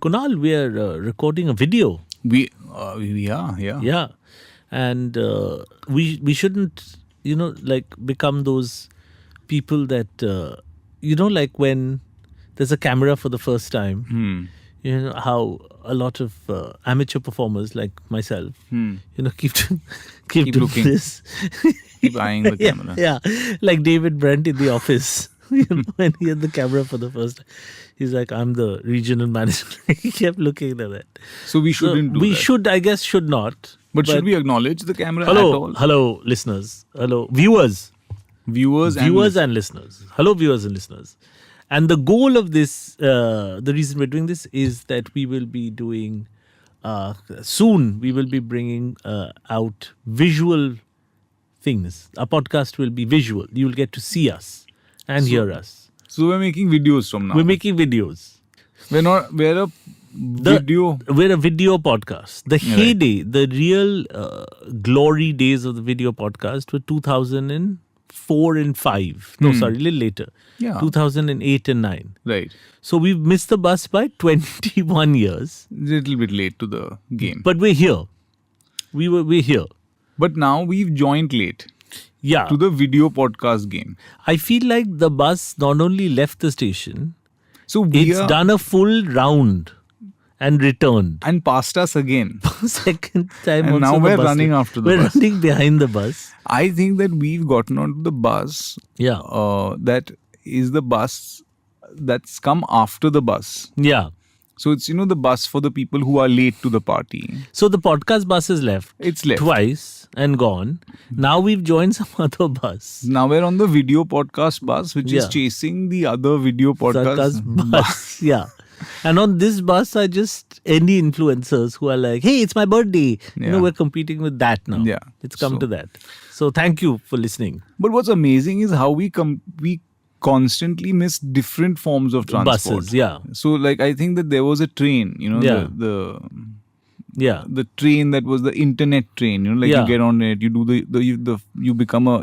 Kunal, we are recording a video. We are, yeah. Yeah. And we shouldn't, become those people that, like when there's a camera for the first time, you know, how a lot of amateur performers like myself, keep doing looking. this. Keep eyeing the camera. Yeah. Like David Brent in The Office. When he had the camera for the first time, he's like, I'm the regional manager. He kept looking at that. So we shouldn't do we that. should, I guess, should not. But should we acknowledge the camera at Hello, all? hello, listeners. Hello, viewers. Viewers and listeners. Hello, viewers and listeners. And the goal of this, the reason we're doing this is that we will be doing, soon, we will be bringing out visual things. Our podcast will be visual. You will get to see us and hear us. So we're making videos from now. We're making videos. We're a video. We're a video podcast. The heyday, the real glory days of the video podcast were 2004 and 5. No, sorry, a little later. Yeah. 2008 and 9. Right. So we've missed the bus by 21 years. Little bit late to the game. But we're here. We're here. But now we've joined late Yeah. to the video podcast game. I feel like the bus not only left the station, So it's done a full round and returned. and passed us again. Second time And also now the we're bus running left. after the We're bus. running behind the bus. I think that we've gotten onto the bus. Yeah. That is the bus that's come after the bus. Yeah. So it's, the bus for the people who are late to the party. So the podcast bus is left. It's left. Twice and gone. Now we've joined some other bus. Now we're on the video podcast bus, which is Yeah. chasing the other video podcast bus. Yeah. And on this bus are just any influencers who are like, hey, it's my birthday. Yeah. We're competing with that now. Yeah. It's come So- to that. So thank you for listening. But what's amazing is how we constantly miss different forms of transport. Buses, yeah. So like I think that there was a train, Yeah. Yeah. the train that was the internet train. Yeah. You get on it, you do you become a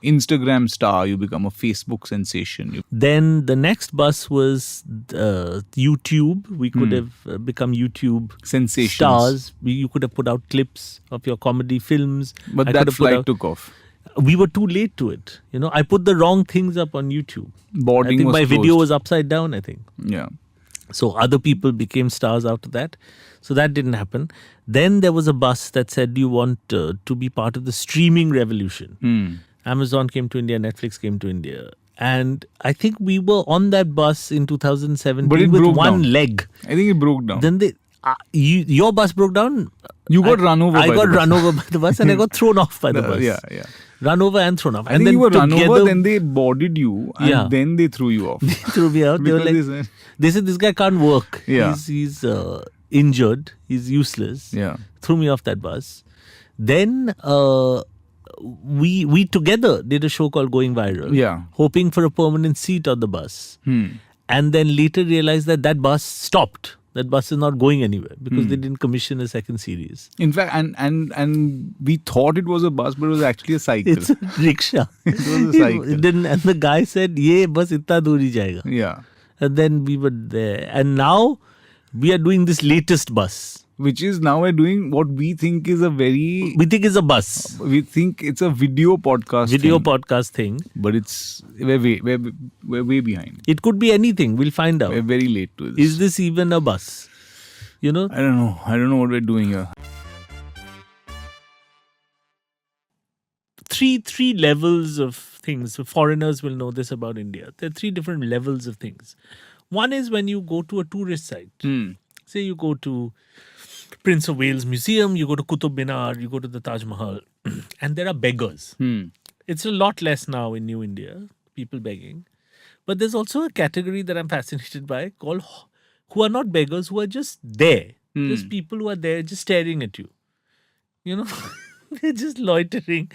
Instagram star, you become a Facebook sensation. Then the next bus was YouTube. We could have become YouTube Sensations. stars. You could have put out clips of your comedy films. But I could that have put flight out- took off. We were too late to it. I put the wrong things up on YouTube. Boarding I think was my video closed. was upside down, I think. Yeah. So other people became stars after that. So that didn't happen. Then there was a bus that said, do you want to be part of the streaming revolution? Amazon came to India, Netflix came to India. And I think we were on that bus in 2017 But it with broke one down. leg. I think it broke down. Then your bus broke down. You got run over I by got the bus. run over by the bus and I got thrown off by the bus. Yeah. Run over and thrown off. I and think then you were run over, together- then they boarded you, and Yeah. then they threw you off. They threw me out. They were Because like, they said this guy can't work. Yeah. He's injured. He's useless. Yeah. Threw me off that bus. Then we together did a show called Going Viral. Yeah. Hoping for a permanent seat on the bus. And then later realized that bus stopped. That bus is not going anywhere because they didn't commission a second series. In fact, and we thought it was a bus, but it was actually a cycle. It's a rickshaw. It was a cycle. It didn't, and the guy said, "Ye bus itna dur hi jayega." Yeah. And then we were there. And now we are doing this latest bus. Which is now we're doing what we think is a very... We think it's a bus. We think it's a video podcast thing, Podcast thing. but we're way behind. It could be anything. We'll find out. We're very late to this. Is this even a bus? I don't know. I don't know what we're doing here. Three levels of things. Foreigners will know this about India. There are three different levels of things. One is when you go to a tourist site. Say you go to Prince of Wales Museum, you go to Qutub Minar, you go to the Taj Mahal, and there are beggars. It's a lot less now in New India, people begging. But there's also a category that I'm fascinated by called who are not beggars, who are just there. Just people who are there just staring at you. They're just loitering.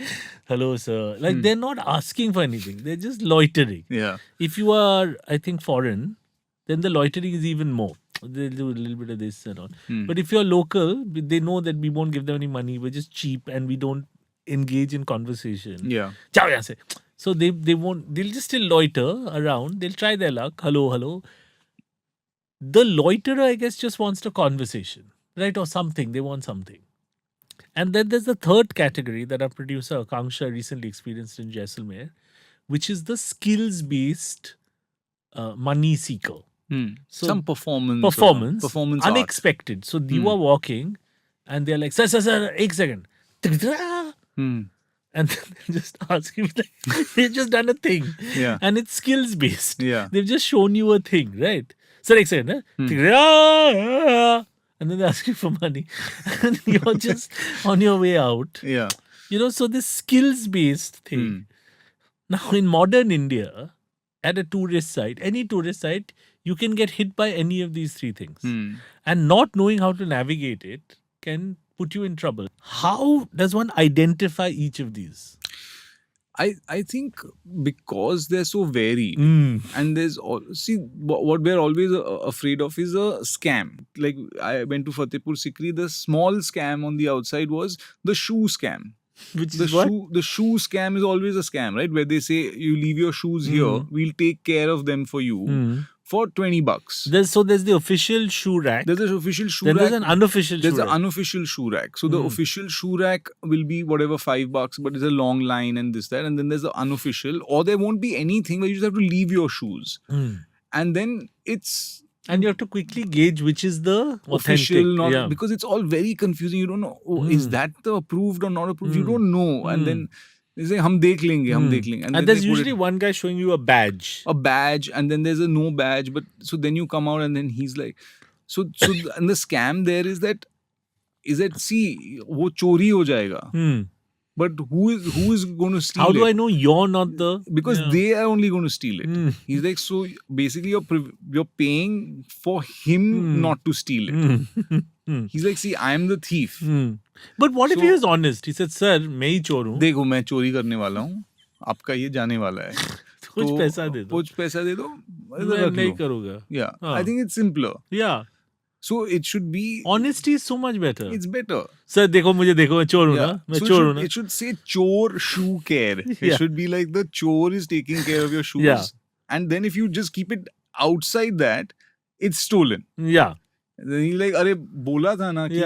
Hello, sir. Like they're not asking for anything. They're just loitering. Yeah. If you are, I think, foreign, then the loitering is even more. They'll do a little bit of this and all. But if you're local, they know that we won't give them any money. We're just cheap and we don't engage in conversation. Yeah. Chao yahan se. So they won't, they'll just still loiter around. They'll try their luck. Hello, hello. The loiterer, I guess, just wants a conversation, right? Or something. They want something. And then there's the third category that our producer Akanksha recently experienced in Jaisalmer, which is the skills-based money seeker. So Some performance. performance, Performance art. unexpected. So you are walking and they're like, sir, 1 second. And then they just ask you, like, they've just done a thing. Yeah. And it's skills based. Yeah. They've just shown you a thing, right? Sir, 1 second. And then they ask you for money. And you're just on your way out. Yeah. So this skills based thing. Now, in modern India, at a tourist site, any tourist site, you can get hit by any of these three things. And not knowing how to navigate it can put you in trouble. How does one identify each of these? I think because they're so varied, and there's what we're always afraid of is a scam. Like I went to Fatehpur Sikri, the small scam on the outside was the shoe scam. Which The is what? shoe scam is always a scam, right? Where they say you leave your shoes here, we'll take care of them for you for $20. There's the official shoe rack. There's an official shoe Then rack. there's an unofficial There's shoe an rack. unofficial shoe rack. So the official shoe rack will be whatever $5, but it's a long line and this, that. And then there's the unofficial, or there won't be anything where you just have to leave your shoes. And then it's And you have to quickly gauge which is the official, authentic. not because it's all very confusing. You don't know, is that the approved or not approved? You don't know. And then they say, hum dekh lenge. And there's usually one guy showing you a badge. A badge, and then there's a no badge. But so then you come out and then he's like, so and the scam there is that see, wo chori ho jayega. But who is going to steal it? How do I know you're not the... Because they are only going to steal it. He's like, so basically you're paying for him not to steal it. He's like, see, I'm the thief. But what if he was honest? He said, sir, मैं ही चोर हूँ. देखो मैं चोरी करने वाला हूँ, आपका ये जाने वाला है. कुछ पैसा दे दो. कुछ पैसा दे दो. मैं नहीं करूँगा. Yeah, I think it's simpler. Yeah. So it should be... Honesty is so much better. It's better. Sir, देखो मुझे देखो मैं चोर हूँ ना. मैं चोर हूँ ना. It should say chore shoe care. It should be like the chore is taking care of your shoes. Yeah. And then if you just keep it outside that, it's stolen. Yeah. Then he's like, अरे बोला था ना कि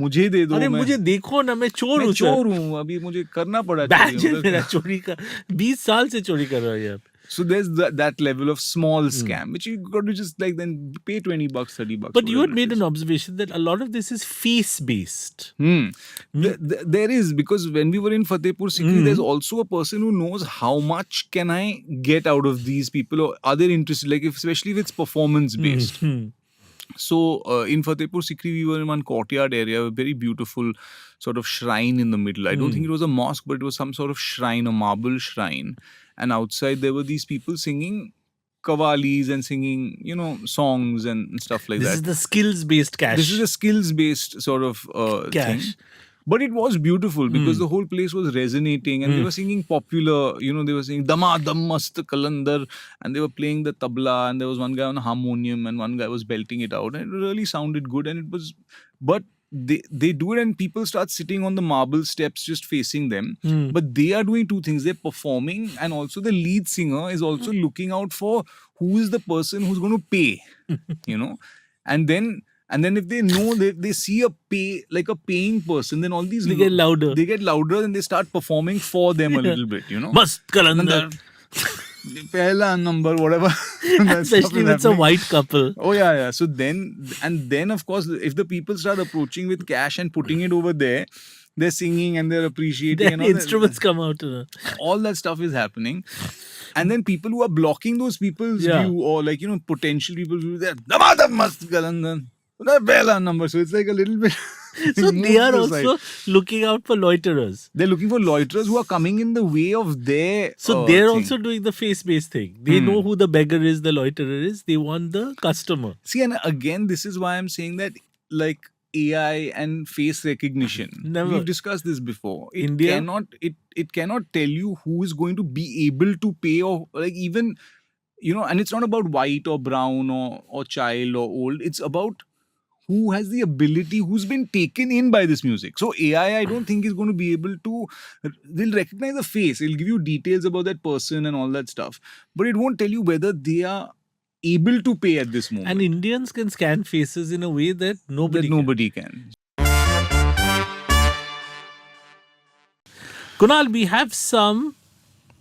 मुझे दे दो. अरे मुझे देखो ना मैं चोर हूँ. मैं चोर हूँ, अभी मुझे करना पड़ा. बैच है मेरा चोरी का. 20 साल से चोरी कर रहा है यार. So there's that level of small scam, which you got to just like then pay $20, $30. But you had made an observation that a lot of this is face-based. There is, because when we were in Fatehpur Sikri, there's also a person who knows how much can I get out of these people, or are they interested, like especially if it's performance-based. So in Fatehpur Sikri, we were in one courtyard area, a very beautiful sort of shrine in the middle. I don't think it was a mosque, but it was some sort of shrine, a marble shrine. And outside there were these people singing kavalis and singing, songs and stuff like that. This is the skills-based cash. This is a skills-based sort of cash thing. But it was beautiful because the whole place was resonating, and they were singing popular, they were singing Dama Dam Mast Kalandar, and they were playing the tabla, and there was one guy on a harmonium and one guy was belting it out, and it really sounded good. And it was, but they do it and people start sitting on the marble steps just facing them. But they are doing two things. They're performing, and also the lead singer is also looking out for who is the person who's going to pay, and then if they know they see a paying person, then all these they get louder. They get louder and they start performing for them a little bit, Mast Kalandar. Pehla number, whatever. Especially with a white couple. Oh yeah. So then of course, if the people start approaching with cash and putting it over there, they're singing and they're appreciating. Then instruments come out. All that stuff is happening. And then people who are blocking those people's view, or potential people who they're mast kalandan. Number. So it's like a little bit. So they are also looking out for loiterers. They're looking for loiterers who are coming in the way of their. So they're also doing the face-based thing. They know who the beggar is, the loiterer is. They want the customer. See, and again, this is why I'm saying that AI and face recognition. We've discussed this before. It cannot tell you who is going to be able to pay, or even, and it's not about white or brown or child or old. It's about who has the ability, who's been taken in by this music. So AI, I don't think is going to be able to, they'll recognize the face. It'll give you details about that person and all that stuff. But it won't tell you whether they are able to pay at this moment. And Indians can scan faces in a way that nobody can. Nobody can. Kunal, we have some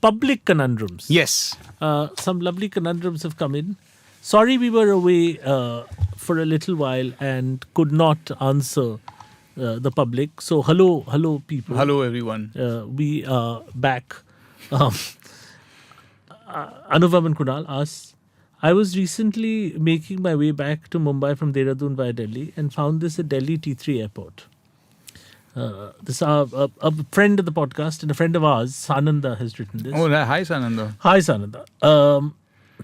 public conundrums. Yes. Some lovely conundrums have come in. Sorry we were away for a little while and could not answer the public. So hello people. Hello everyone. We are back. Anuvab and Kunal asks, I was recently making my way back to Mumbai from Dehradun via Delhi and found this at Delhi T3 airport. This a friend of the podcast and a friend of ours, Sananda, has written this. Oh, hi Sananda. Hi, Sananda.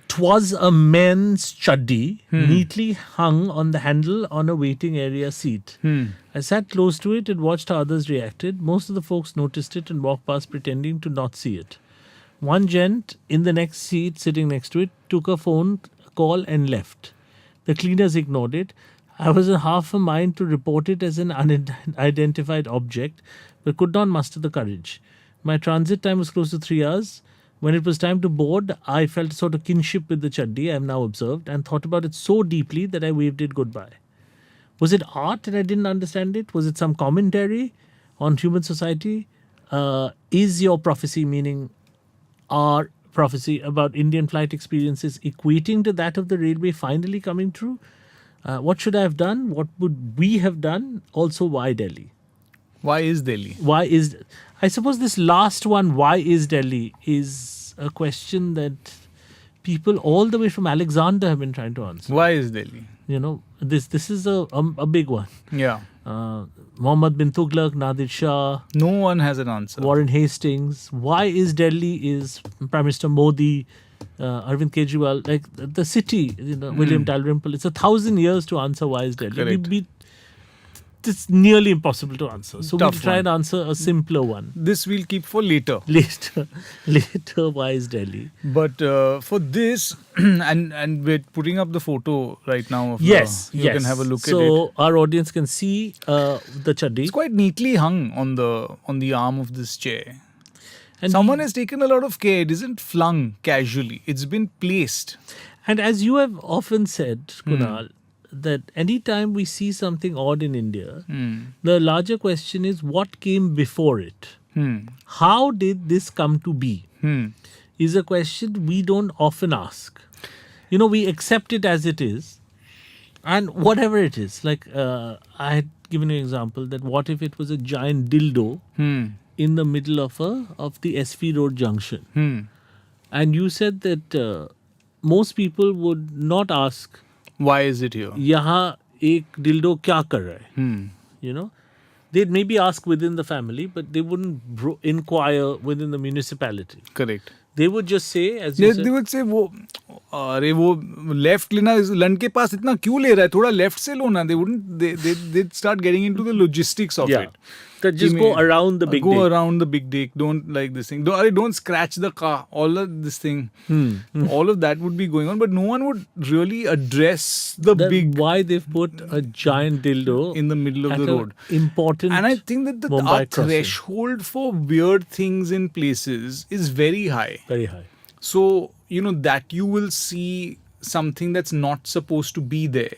'Twas a men's chaddi neatly hung on the handle on a waiting area seat. I sat close to it and watched how others reacted. Most of the folks noticed it and walked past pretending to not see it. One gent in the next seat sitting next to it took a phone call and left. The cleaners ignored it. I was in half a mind to report it as an unidentified object, but could not muster the courage. My transit time was close to 3 hours. When it was time to board, I felt a sort of kinship with the chaddi I am now observed and thought about it so deeply that I waved it goodbye. Was it art and I didn't understand it? Was it some commentary on human society? Is your prophecy, meaning our prophecy about Indian flight experiences, equating to that of the railway finally coming true? What should I have done? What would we have done? Also, why Delhi? Why is Delhi? I suppose this last one, why is Delhi, is a question that people all the way from Alexander have been trying to answer. Why is Delhi? You know, this is a big one. Yeah. Muhammad bin Tughlaq, Nadir Shah. No one has an answer. Warren Hastings. Why is Delhi? Is Prime Minister Modi, Arvind Kejriwal, like the city, William Dalrymple. It's 1,000 years to answer why is Delhi. Correct. It's nearly impossible to answer. So we'll Tough try one. and answer a simpler one. This we'll keep for later. Later, why is Delhi? But for this, and we're putting up the photo right now. Of Yes, you can have a look at it. So our audience can see the chaddi. It's quite neatly hung on the arm of this chair. And Someone has taken a lot of care. It isn't flung casually. It's been placed. And as you have often said, Kunal, that anytime we see something odd in India, the larger question is what came before it? How did this come to be? Is a question we don't often ask. We accept it as it is. And whatever it is, like I had given you an example that what if it was a giant dildo in the middle of the SV Road junction? And you said that most people would not ask, why is it here? यहाँ एक dildo क्या कर रहा है? They'd maybe ask within the family, but they wouldn't inquire within the municipality. Correct. They would just say, as you said, They would say, वो left लेना लन के पास इतना क्यों ले रहा है? थोड़ा left से लो ना. They'd start getting into the logistics of it. That just go around the big dick. Go around the big dick. Don't like this thing. Don't scratch the car. All of this thing. All of that would be going on, but no one would really address the big. Why they've put a giant dildo in the middle of the road. Important. And I think that our threshold for weird things in places is very high. Very high. So, that you will see something that's not supposed to be there.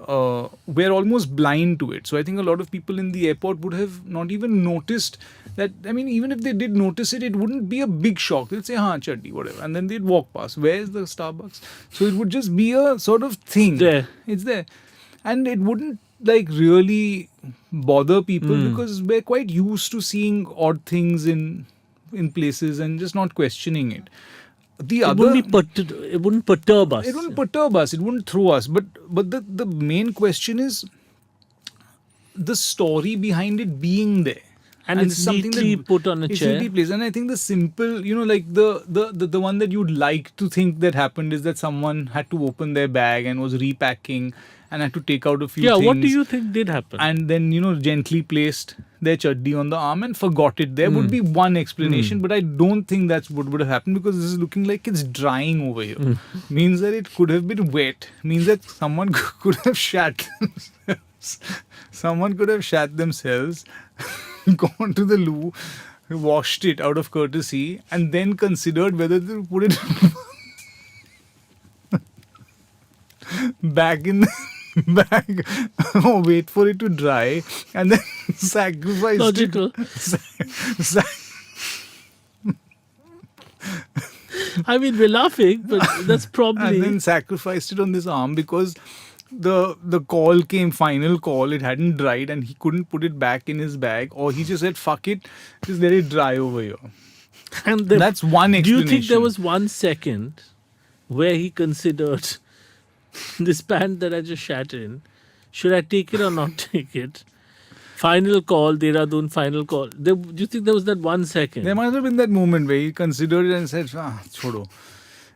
We're almost blind to it. So I think a lot of people in the airport would have not even noticed that. I mean, even if they did notice it, it wouldn't be a big shock. They'd say, haan, chaddi, whatever. And then they'd walk past. Where's the Starbucks? So it would just be a sort of thing. It's there. And it wouldn't really bother people because we're quite used to seeing odd things in places and just not questioning it. It wouldn't perturb us. It wouldn't perturb us. It wouldn't throw us. But the main question is the story behind it being there. And it's something neatly put on a chair. Neatly placed. And I think the simple, like the one that you'd like to think that happened is that someone had to open their bag and was repacking and had to take out a few things. Yeah, what do you think did happen? And then, gently placed their chaddi on the arm and forgot it. There would be one explanation, but I don't think that's what would have happened because this is looking like it's drying over here. Means that it could have been wet. Means that someone could have shat themselves. Someone could have shat themselves, gone to the loo, washed it out of courtesy, and then considered whether to put it back in the bag, wait for it to dry, and then sacrifice Logical. it. I mean, we're laughing, but that's And probably. then sacrificed it on this arm because the call came, final call, it hadn't dried and he couldn't put it back in his bag, or he just said fuck it, just let it dry over here. And That's one do you explanation. think there was 1 second where he considered this band that I just shat in, should I take it or not take it? Final call, Dehradun, final call. Do you think there was that 1 second? There must have been that moment where he considered it and said, chodo.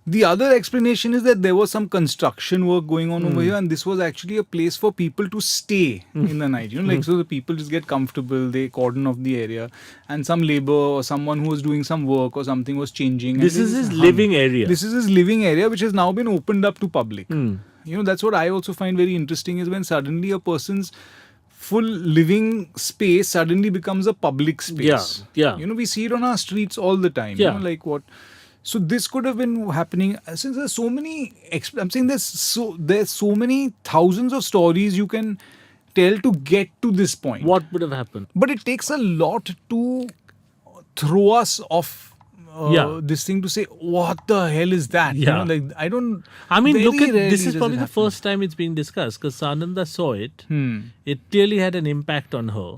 The other explanation is that there was some construction work going on over here, and this was actually a place for people to stay in the night. So the people just get comfortable, they cordon off the area, and some labor or someone who was doing some work or something was changing. This and is they his just living area. This is his living area, which has now been opened up to public. That's what I also find very interesting is when suddenly a person's full living space suddenly becomes a public space. Yeah. We see it on our streets all the time. Yeah. Like what. So this could have been happening since there's so many. I'm saying there's so many thousands of stories you can tell to get to this point. What would have happened? But it takes a lot to throw us off this thing to say, what the hell is that? Yeah. I don't. I mean, very look at rarely this is does probably it the happen. first time it's being discussed because Sananda saw it. It clearly had an impact on her.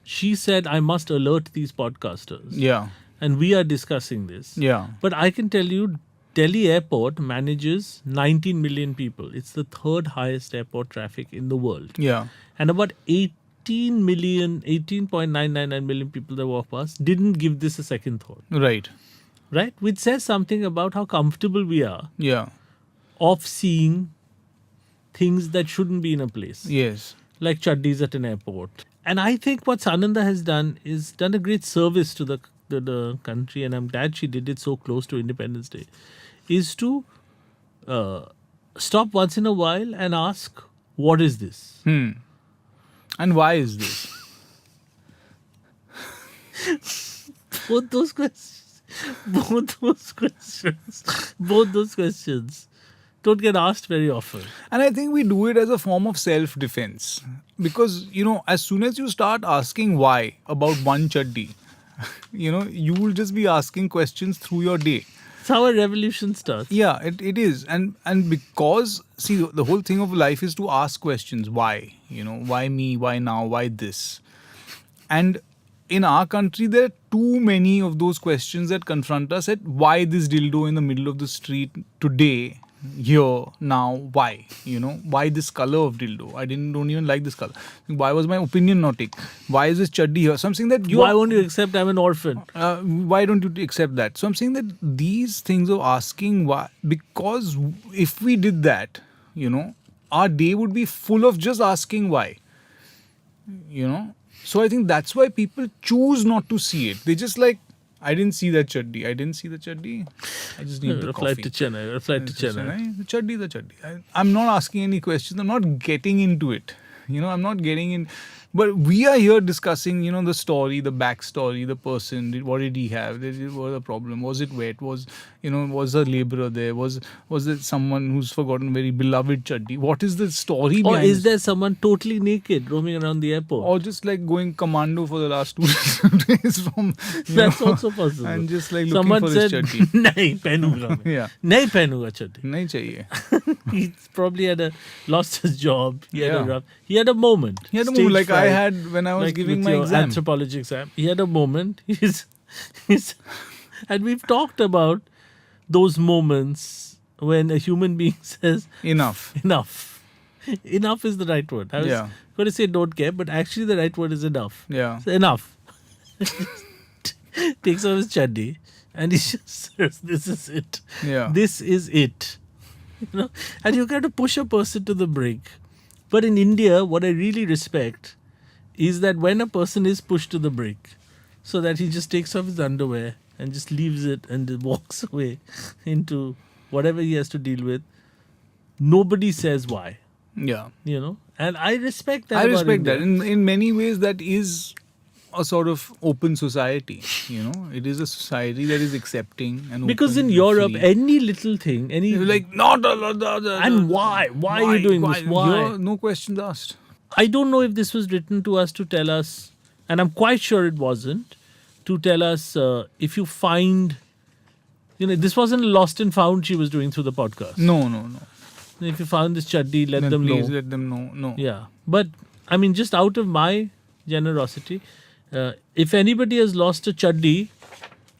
She said, I must alert these podcasters. Yeah. And we are discussing this. Yeah. But I can tell you, Delhi airport manages 19 million people. It's the 3rd highest airport traffic in the world. Yeah. And about 18.999 million people that walk past didn't give this a second thought. Right. Right? Which says something about how comfortable we are Yeah. of seeing things that shouldn't be in a place. Yes. Like chaddis at an airport. And I think what Sananda has done is done a great service to the country, and I'm glad she did it so close to Independence Day, is to stop once in a while and ask, what is this? And why is this? Both those questions don't get asked very often. And I think we do it as a form of self-defense. Because, as soon as you start asking why about one chaddi, you will just be asking questions through your day. It's how a revolution starts. Yeah, it is. And because, see, the whole thing of life is to ask questions. Why? Why me? Why now? Why this? And in our country, there are too many of those questions that confront us at why this dildo in the middle of the street today, here, now, why? Why this color of dildo? I don't even like this color. Why was my opinion not taken? Why is this chaddi here? So I'm saying that Why won't you accept I'm an orphan? why don't you accept that? So I'm saying that these things of asking why, because if we did that, our day would be full of just asking why. So I think that's why people choose not to see it. They just like, I didn't see that chaddi. I just need the Flight coffee. to Chennai. The The chaddi. I'm not asking any questions. I'm not getting into it. I'm not getting in. But we are here discussing, the story, the backstory, the person. What did he have? What was the problem? Was it wet? Was a labourer there? Was it someone who's forgotten very beloved chaddi? What is the story Or behind is there someone totally naked roaming around the airport? Or just like going commando for the last 2 days from... That's also possible. And just like looking Someone for said, his chaddi. nahi pehnunga. Yeah. Nahi pehnunga chaddi. Nahi chahiye. He probably lost his job. He had Yeah. he had a moment. He had a Stage moment like I fright, had when I was like giving with my your exam. anthropology exam. He had a moment. And we've talked about those moments when a human being says, Enough. enough. Enough is the right word. I was Yeah. going to say don't care, but actually the right word is enough. Yeah. So enough. Takes off his chaddi and he just says, this is it. Yeah. This is it. And you got to push a person to the brink. But in India, what I really respect is that when a person is pushed to the brink, so that he just takes off his underwear and just leaves it and walks away into whatever he has to deal with, nobody says why. Yeah. And I respect that. I about respect India. that. In many ways, that is a sort of open society. It is a society that is accepting and Because open in and Europe, free. any little thing, any They're like, not and why are you doing this? Why? Here, no questions asked. I don't know if this was written to us to tell us, and I'm quite sure it wasn't, to tell us if you find, this wasn't lost and found she was doing through the podcast. No. If you found this chaddi, let Then them please know. let them know. No. Yeah. But, I mean, just out of my generosity, if anybody has lost a chaddi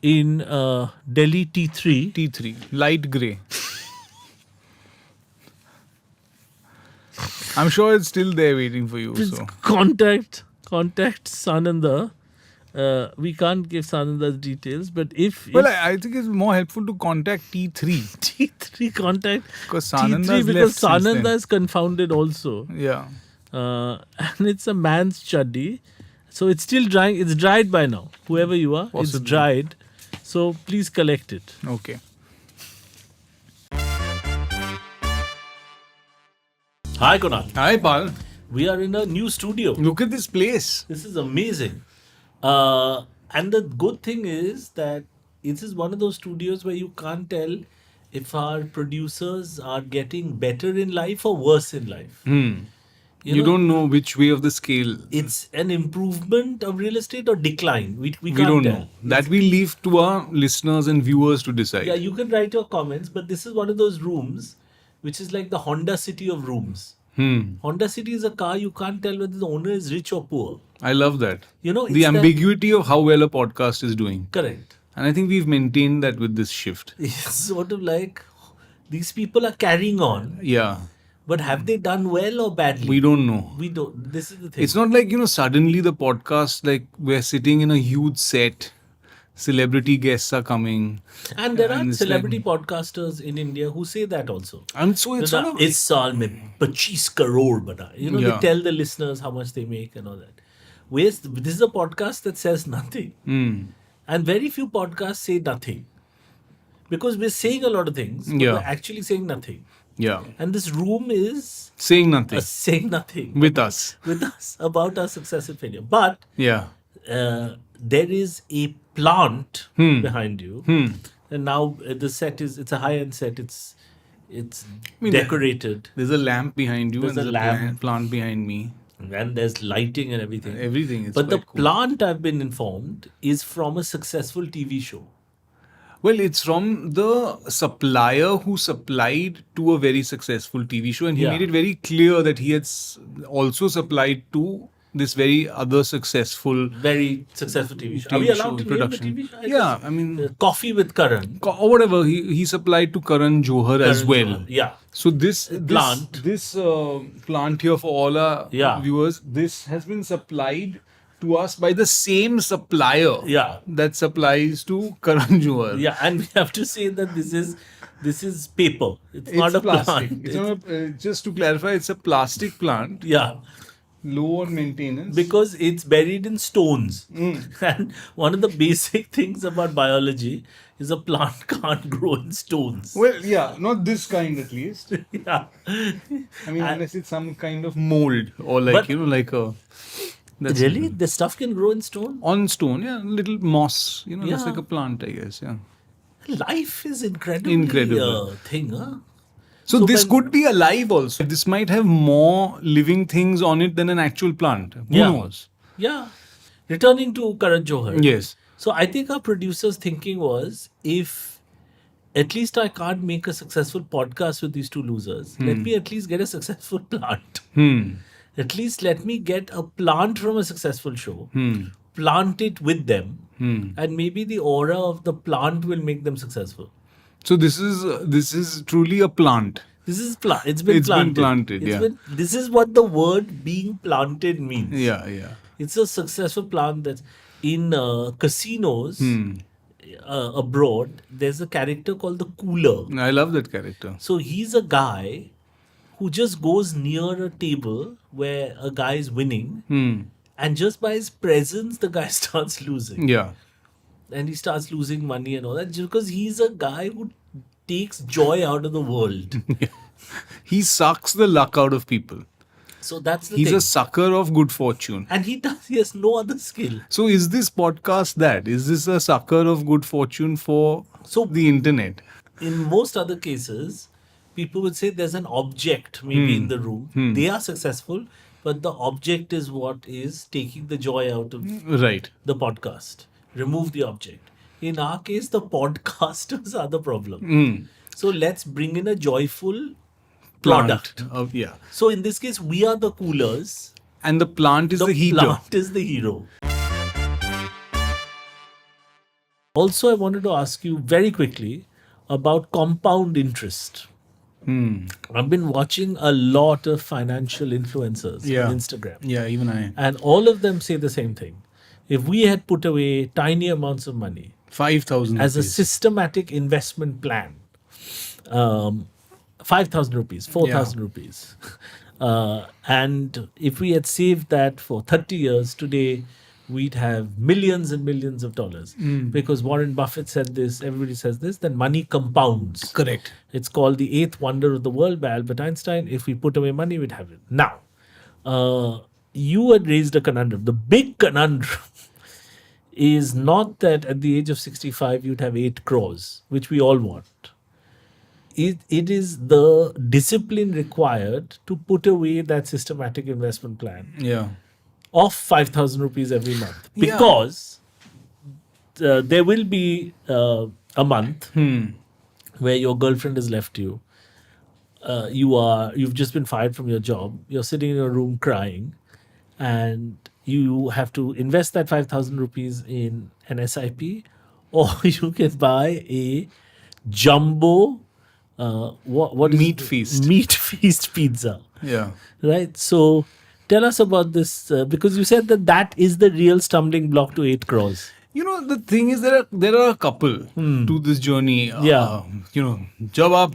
in Delhi T3, T3, light grey. I'm sure it's still there waiting for you. please So contact Sananda. We can't give Sananda's details, but if I think it's more helpful to contact T3 T3 contact because T3 Sananda's because left since Sananda then. is confounded also. Yeah. And it's a man's chaddi. So it's still drying. It's dried by now. Whoever you are, it's Possibly. dried. So please collect it. Okay. Hi, Kunal. Hi, Pal. We are in a new studio. Look at this place. This is amazing. And the good thing is that this is one of those studios where you can't tell if our producers are getting better in life or worse in life. You don't know which way of the scale. It's an improvement of real estate or decline. We We can't don't tell. know. That we leave to our listeners and viewers to decide. Yeah, you can write your comments, but this is one of those rooms which is like the Honda City of rooms. Honda City is a car you can't tell whether the owner is rich or poor. I love that. It's The that- ambiguity of how well a podcast is doing. Correct. And I think we've maintained that with this shift. It's sort of like these people are carrying on, Yeah. but have they done well or badly? We don't know. We don't. This is the thing. It's not like, suddenly the podcast, like we're sitting in a huge set, celebrity guests are coming. and there are and it's celebrity podcasters in India who say that also. And so it's That sort of, इस साल में 25 crore बना. They Yeah. tell the listeners how much they make and all that. This is a podcast that says nothing. And very few podcasts say nothing. Because we're saying a lot of things, but Yeah. we're actually saying nothing. yeah, And this room is saying nothing saying nothing with us. with us about our success and failure. But Yeah. there is a plant Hmm. behind you. And now the set it's a high-end set. It's mean, decorated. There's a lamp behind you There's and a there's a lamp. plant behind me. And there's lighting and everything. Everything is But the quite cool. plant, I've been informed, is from a successful TV show. Well, it's from the supplier who supplied to a very successful TV show, and he Yeah. made it very clear that he had also supplied to this very other successful Very successful TV show. Are we TV allowed show to name the production. TV show? Yeah, I mean, Coffee with Karan. or whatever. He supplied to Karan Johar as Karan well. Johar. Yeah. So this Plant. this plant here for all our Yeah. viewers, this has been supplied to us by the same supplier Yeah. that supplies to Karan Johar. Yeah, and we have to say that this is paper. It's not a plastic. plant. It's not just to clarify, it's a plastic plant, Yeah. low on maintenance. Because it's buried in stones. Hmm. And one of the basic things about biology is a plant can't grow in stones. Well, yeah, not this kind at least. Yeah. I mean, unless it's some kind of mold or like, But- like a... That's Really? The stuff can grow in stone? on stone, yeah, little moss, it's Yeah. like a plant, I guess, yeah. Life is incredibly Incredible. thing, huh? So this when- could be alive also. This might have more living things on it than an actual plant. Who Yeah. knows? Yeah. Returning to Karan Johar. Yes. So I think our producer's thinking was, if at least I can't make a successful podcast with these two losers, let me at least get a successful plant. At least let me get a plant from a successful show, plant it with them, and maybe the aura of the plant will make them successful. So this is truly a plant. This is plant. It's been It's been planted. planted, yeah. This is what the word being planted means. Yeah, yeah. It's a successful plant that's in casinos abroad. There's a character called the cooler. I love that character. So he's a guy who just goes near a table where a guy is winning, and just by his presence, the guy starts losing. Yeah. And he starts losing money and all that just because he's a guy who takes joy out of the world. He sucks the luck out of people. So that's the He's thing. a sucker of good fortune. And he has no other skill. So is this podcast that? Is this a sucker of good fortune for the internet? In most other cases, people would say there's an object maybe in the room. They are successful, but the object is what is taking the joy out of Right. the podcast. Remove the object. In our case, the podcasters are the problem. So let's bring in a joyful product. Yeah. So in this case, we are the coolers. And the plant is the heater. Plant is the hero. Also, I wanted to ask you very quickly about compound interest. I've been watching a lot of financial influencers on Instagram. Yeah, even I. And all of them say the same thing. If we had put away tiny amounts of money 5,000 as a systematic investment plan, 5,000 rupees, 4,000 rupees, and if we had saved that for 30 years, today we'd have millions and millions of dollars. Because Warren Buffett said this, everybody says this, then money compounds. Correct. It's called the eighth wonder of the world by Albert Einstein. If we put away money, we'd have it. Now, you had raised a conundrum. The big conundrum is not that at the age of 65 you'd have 8 crores, which we all want. It is the discipline required to put away that systematic investment plan Yeah. of 5,000 rupees every month. Because there will be a month where your girlfriend has left you. You've just been fired from your job. You're sitting in your room crying, and you have to invest that 5,000 rupees in an SIP, or you can buy a jumbo what is Meat feast. Meat feast pizza. Yeah. Right. So tell us about this because you said that is the real stumbling block to 8 crores. You know, the thing is there are a couple to this journey. You know, जब आप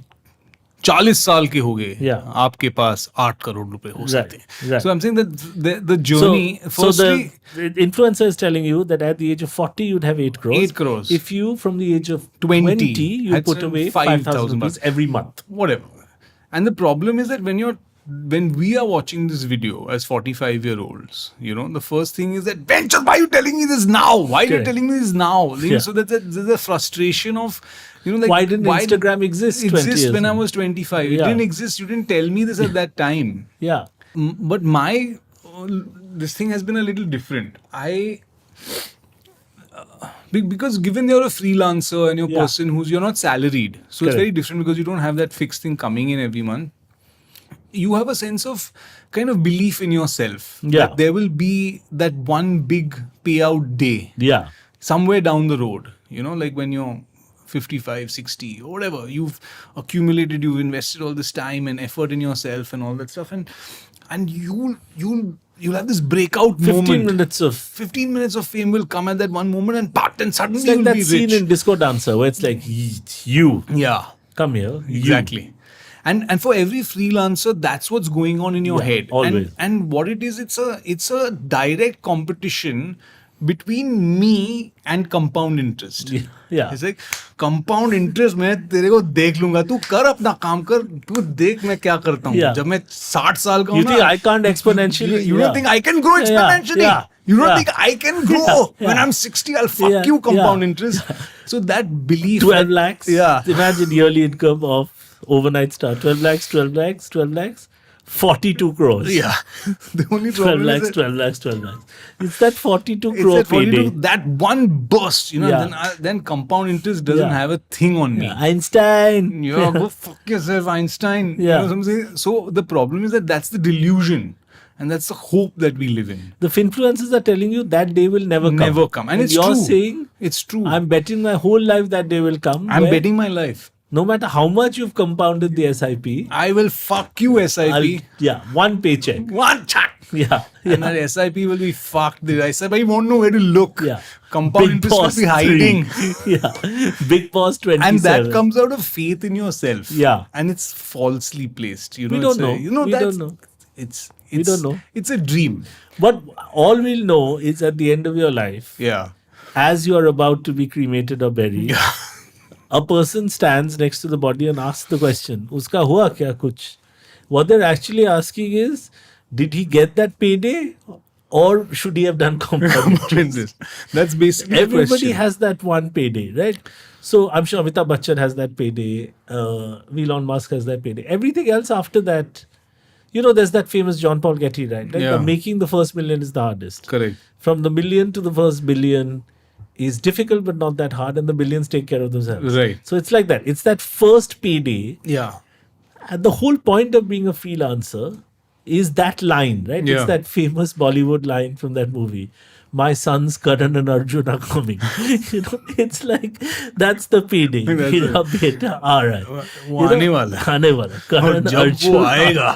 40 साल के हो गए, आपके पास 8 करोड़ रुपए हो सकते हैं. So I'm saying that the journey. So the influencer is telling you that at the age of 40 you'd have 8 crores. 8 crores. If you from the age of 20 you put away 5,000 rupees every month. Whatever. And the problem is that when we are watching this video as 45-year-olds, you know, the first thing is that, Benchas, why are you telling me this now? Why are you telling me this now? So there's a frustration of, you know, like, why didn't Instagram exist 20 years when I ago? was 25? It didn't exist. You didn't tell me this at that time. Yeah. But this thing has been a little different. Because given you're a freelancer and you're a person you're not salaried, so it's very different because you don't have that fixed thing coming in every month. You have a sense of kind of belief in yourself that there will be that one big payout day somewhere down the road, you know, like when you're 55, 60 or whatever, you've accumulated, you've invested all this time and effort in yourself and all that stuff, and you'll have this breakout 15 moment. 15 minutes of fame will come at that one moment and suddenly it's like you'll that be rich. scene in Disco Dancer where it's like, you come here, exactly. And for every freelancer, that's what's going on in your head. Always. And what it is, it's a direct competition between me and compound interest. Yeah. It's like compound interest. मैं तेरे को देख लूँगा. तू कर अपना काम कर. तू देख मैं क्या करता हूँ. जब मैं 60 साल का हूँ ना. You think I can't exponentially? You don't think I can grow exponentially? You don't think I can grow? When I'm 60, I'll fuck you, compound interest. So that belief. 12 lakhs. Yeah. Imagine yearly income of overnight star. 12 lakhs, 12 lakhs, 12 lakhs. 42 crores. Yeah. The only problem 12 lakhs, is 12 lakhs, 12 lakhs. It's that 42 crore payday. That one burst, you know, then compound interest doesn't have a thing on me. Einstein. Go fuck yourself, Einstein. You know what I'm saying? So the problem is that's the delusion. And that's the hope that we live in. The influencers are telling you that day will never come. Never come. And it's you're true. Saying, it's true. I'm betting my whole life that day will come. I'm betting my life. No matter how much you've compounded the SIP, I will fuck you, SIP. One paycheck. One check. And that SIP will be fucked. The SIP won't know where to look. Compound interest will be hiding. Big Boss 27. And that comes out of faith in yourself. And it's falsely placed. You know, we don't know. We don't know. We don't know. It's a dream. But all we'll know is at the end of your life, as you are about to be cremated or buried, a person stands next to the body and asks the question, Uska hua kya kuch? What they're actually asking is, Did he get that payday? Or should he have done compound interest? That's basically the Everybody question. has that one payday, right? So I'm sure Amitabh Bachchan has that payday. Elon Musk has that payday. Everything else after that, there's that famous John Paul Getty, right? Yeah. Making the first million is the hardest. Correct. From the million to the first billion is difficult but not that hard, and the billions take care of themselves. Right. So it's like that. It's that first payday. Yeah. And the whole point of being a freelancer is that line, right? Yeah. It's that famous Bollywood line from that movie. My sons Karan and Arjun are coming. It's like that's the payday. That's it. Mera beta aa raha hai. वो आने वाला है। आने वाला. Karan जब Arjun वो आएगा,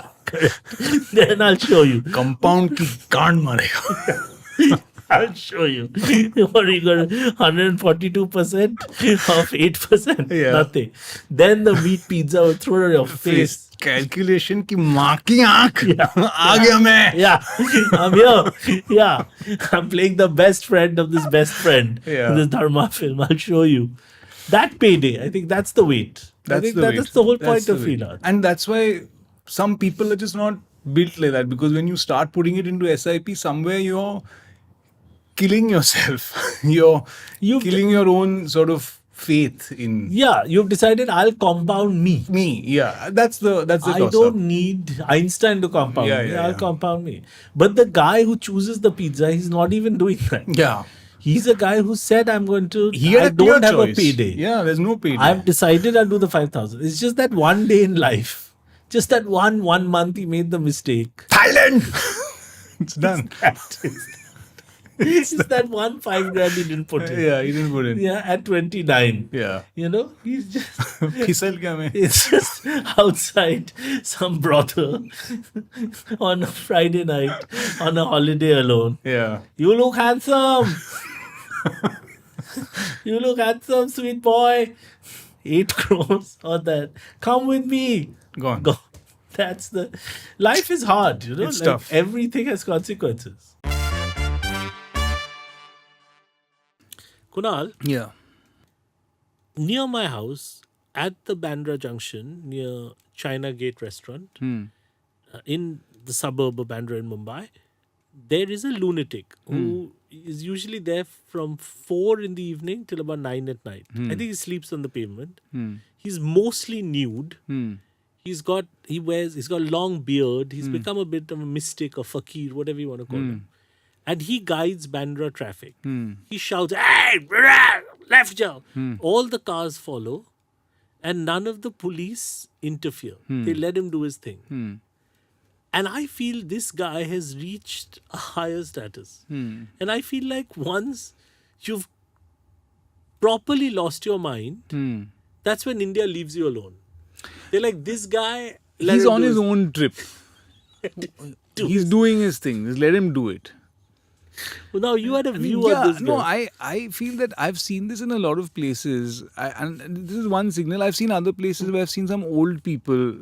then I'll show you. Compound की गांड मारेगा। I'll show you. What you got 142% of 8%? Yeah. Nothing. Then the meat pizza will throw it in your face. Calculation की माँ की आंख आ गया मैं। Yeah, I'm here. Yeah, I'm playing the best friend of this best friend Yeah. in this Dharma film. I'll show you. That payday, I think that's the weight. I think that's the whole point of freelance. And that's why some people are just not built like that, because when you start putting it into SIP, somewhere you're killing yourself. You're killing your own sort of faith in Yeah, you've decided I'll compound me. me. Yeah, that's the I toss-up. don't need Einstein to compound Yeah, me. yeah, I'll yeah. compound me. But the guy who chooses the pizza, he's not even doing that. Yeah, He's a guy who said, I'm going to, he had I a clear don't have choice. a payday. Yeah, there's no payday. I've decided I'll do the 5,000. It's just that one day in life. Just that one month he made the mistake. Thailand. It's done. It's that 1 5 grand he didn't put in. Yeah, he didn't put in. Yeah, at 29. Yeah. He's just... फिसल क्या मैं? It's just outside some brothel on a Friday night on a holiday alone. Yeah. You look handsome. You look handsome, sweet boy. 8 crores or that. Come with me. Gone. Go. That's the... Life is hard, It's like tough. Everything has consequences. Kunal, Yeah. near my house, at the Bandra Junction, near China Gate Restaurant, in the suburb of Bandra in Mumbai, there is a lunatic who is usually there from 4 in the evening till about 9 at night. I think he sleeps on the pavement. He's mostly nude. He's got long beard. He's become a bit of a mystic or fakir, whatever you want to call him. And he guides Bandra traffic. He shouts, "Hey, brah, left jaw." All the cars follow, and none of the police interfere. They let him do his thing. And I feel this guy has reached a higher status. And I feel like once you've properly lost your mind, that's when India leaves you alone. They're like, this guy... He's on his own trip. He's doing his thing. Just let him do it. Well, now you had a view on this guy. I feel that I've seen this in a lot of places. And this is one signal. I've seen other places where I've seen some old people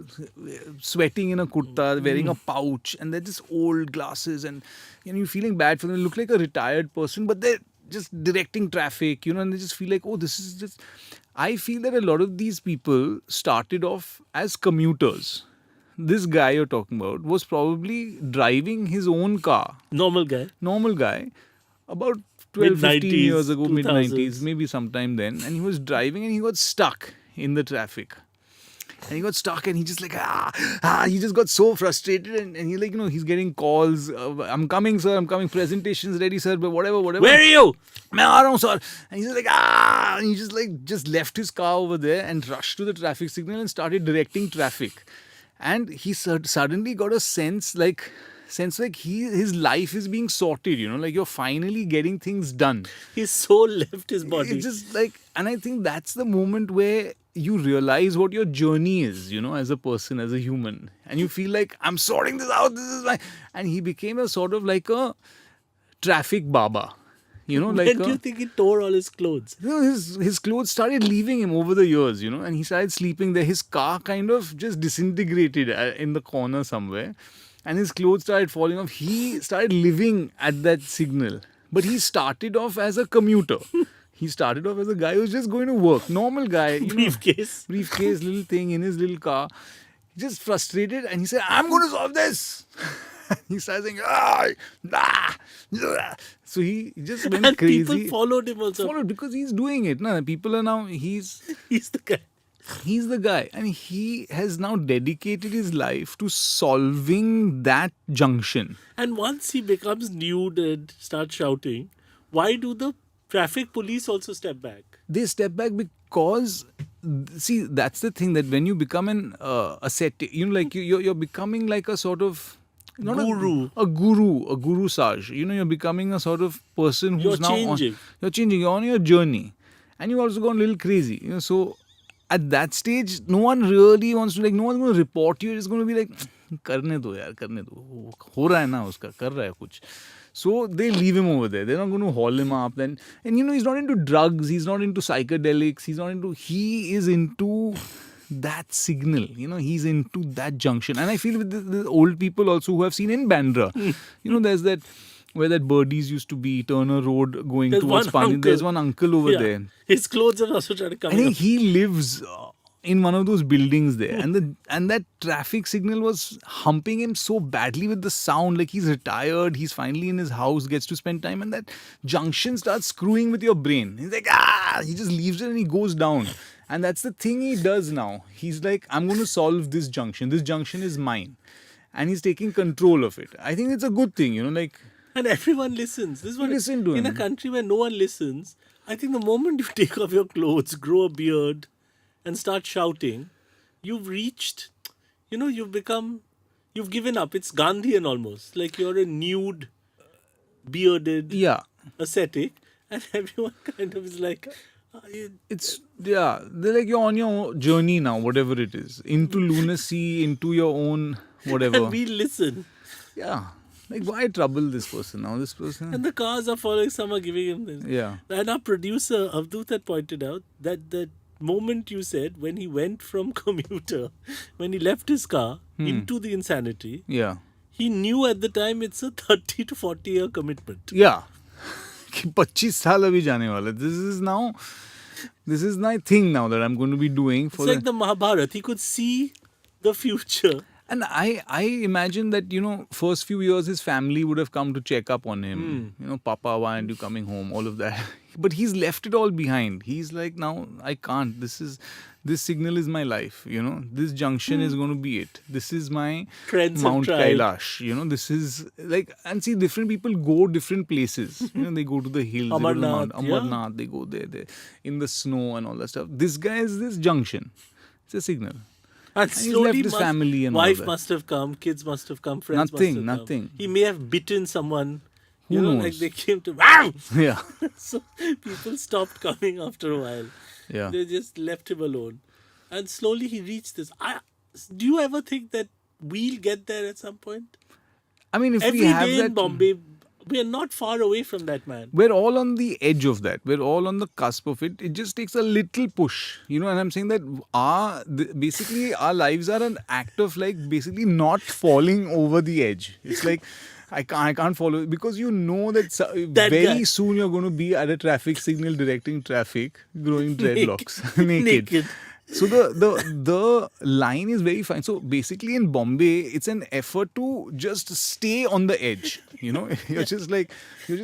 sweating in a kurta, wearing a pouch, and they're just old glasses, and you're feeling bad for them. They look like a retired person, but they're just directing traffic, and they just feel like, oh, this is just... I feel that a lot of these people started off as commuters. This guy you're talking about was probably driving his own car. Normal guy. About 12, 15 years ago, 2000s. mid-90s, maybe sometime then. And he was driving and he got stuck in the traffic. And he got stuck and he just like, he just got so frustrated. And he like, he's getting calls. I'm coming, sir. I'm coming. Presentations ready, sir. But whatever. Where are you? मैं आ रहा हूँ, sir. And he's like, and he just left his car over there and rushed to the traffic signal and started directing traffic. And he suddenly got a sense like his life is being sorted, like you're finally getting things done. His soul left his body. It's just like, and I think that's the moment where you realize what your journey is, as a person, as a human. And you feel like, I'm sorting this out, this is my... And he became a sort of like a traffic baba. When do you think he tore all his clothes? His clothes started leaving him over the years, and he started sleeping there. His car kind of just disintegrated in the corner somewhere, and his clothes started falling off. He started living at that signal, but he started off as a commuter. He started off as a guy who was just going to work, normal guy, Briefcase, little thing in his little car, just frustrated, and he said, "I'm going to solve this." He started saying, ah, ah, ah. So he just went And crazy. people followed him also. Followed because he's doing it. Nah. People are now, He's the guy. he's the guy. And he has now dedicated his life to solving that junction. And once he becomes nude and starts shouting, why do the traffic police also step back? They step back because, see, that's the thing, that when you become an ascetic, like you're becoming like a sort of not Guru. a guru sage. You're becoming a sort of person who's You're now changing. you're changing. You're on your journey, and you've also gone a little crazy. So at that stage, no one really wants to, like, no one's going to report you. It's going to be like, करने दो यार, करने दो, हो रहा है ना उसका, कर रहा है कुछ. So they leave him over there. They're not going to haul him up. And he's not into drugs. He's not into psychedelics. He is into that signal. He's into that junction. And I feel with the old people also who have seen in Bandra, there's that, where that birdies used to be, Turner Road going towards Pani. There's one uncle over there. His clothes are also trying to come I think up. he lives in one of those buildings there, and that traffic signal was humping him so badly with the sound. Like, he's retired, he's finally in his house, gets to spend time, and that junction starts screwing with your brain. He's like, he just leaves it and he goes down. And that's the thing he does now. He's like, I'm going to solve this junction. This junction is mine, and he's taking control of it. I think it's a good thing, like. And everyone listens. This is what Listen to in him. a country where no one listens. I think the moment you take off your clothes, grow a beard, and start shouting, you've reached, you've given up. It's Gandhian almost. Like, you're a nude, bearded ascetic, and everyone kind of is like, they're like, you're on your journey now, whatever it is, into lunacy, into your own whatever. And we listen. Yeah. Like, why trouble this person now? This person. And the cars are following, some are giving him this. Yeah. And our producer, Avdut, had pointed out that the moment you said, when he went from commuter, when he left his car into the insanity, he knew at the time it's a 30 to 40 year commitment. Yeah. 25 साल अभी जाने वाला. This is my thing now that I'm going to be doing. It's like the Mahabharata. He could see the future. And I imagine that, first few years his family would have come to check up on him. Papa, why aren't you coming home? All of that. But he's left it all behind. He's like, now I can't. This signal is my life. This junction is going to be it. This is my Mount Kailash. This is like, and see, different people go different places. They go to the hills, Amarnath, Amarnath, they go there, in the snow and all that stuff. This guy is this junction. It's a signal. And slowly left his family and wife all that. must have come, kids must have come, friends Nothing. must have come. He may have bitten someone. Who knows? Like they came to... Yeah. So people stopped coming after a while. Yeah. They just left him alone. And slowly he reached this. Do you ever think that we'll get there at some point? I mean, if Every we have day that... in Bombay, we are not far away from that, man. We're all on the edge of that. We're all on the cusp of it. It just takes a little push. And I'm saying that basically our lives are an act of, like, basically not falling over the edge. It's like, I can't follow, because that very guy. soon you're going to be at a traffic signal directing traffic, growing dreadlocks, naked. So the line is very fine. So basically in Bombay, it's an effort to just stay on the edge. You're just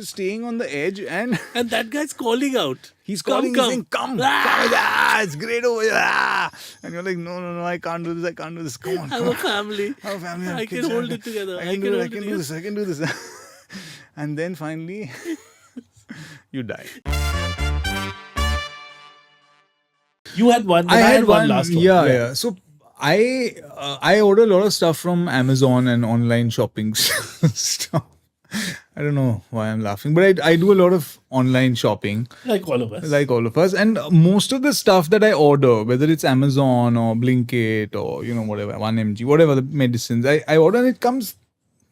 staying on the edge, and that guy's calling out. He's calling, he's saying, come, it's great over here. And you're like, no, I can't do this. Come on. I have a family. I can hold it together. I can do this. And then finally, you die. You had one. I had one last one. Yeah. So I order a lot of stuff from Amazon and online shopping stuff. I don't know why I'm laughing, but I do a lot of online shopping. Like all of us. And most of the stuff that I order, whether it's Amazon or Blinkit or, whatever, 1mg, whatever the medicines, I order, and it comes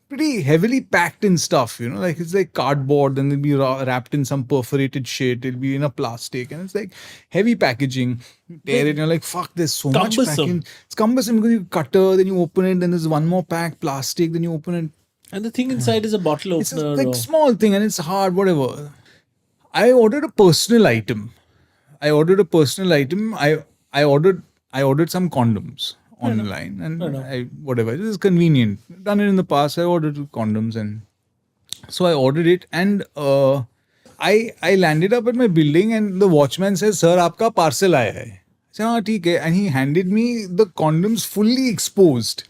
pretty heavily packed in stuff, like it's like cardboard, and it'll be wrapped in some perforated shit. It'll be in a plastic, and it's like heavy packaging. You tear it, and you're like, fuck, there's so much packing. It's cumbersome because you cutter, then you open it, then there's one more pack, plastic, then you open it. And the thing inside is a bottle opener. It's a, like small thing, and it's hard, whatever. I ordered a personal item. I ordered some condoms online and Fair enough. whatever. It is convenient. Done it in the past. I ordered condoms and so I ordered it and I landed up at my building and the watchman says, "Sir, आपका parcel आया है." I said, "हाँ ठीक है." And he handed me the condoms fully exposed.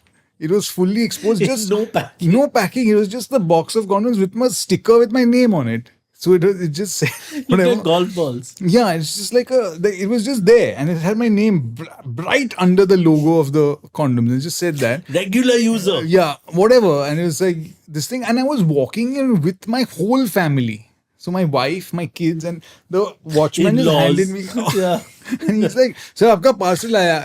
It was fully exposed. Just No packing. No packing. It was just the box of condoms with my sticker with my name on it. So it just said Look whatever. at golf balls. Yeah, it's just like it was just there and it had my name bright under the logo of the condoms. It just said that. Regular user. Yeah, whatever. And it was like this thing. And I was walking in with my whole family. So my wife, my kids, and the watchman just In-laws. handed me. Yeah. And he's like, "Sir, आपका parcel आया."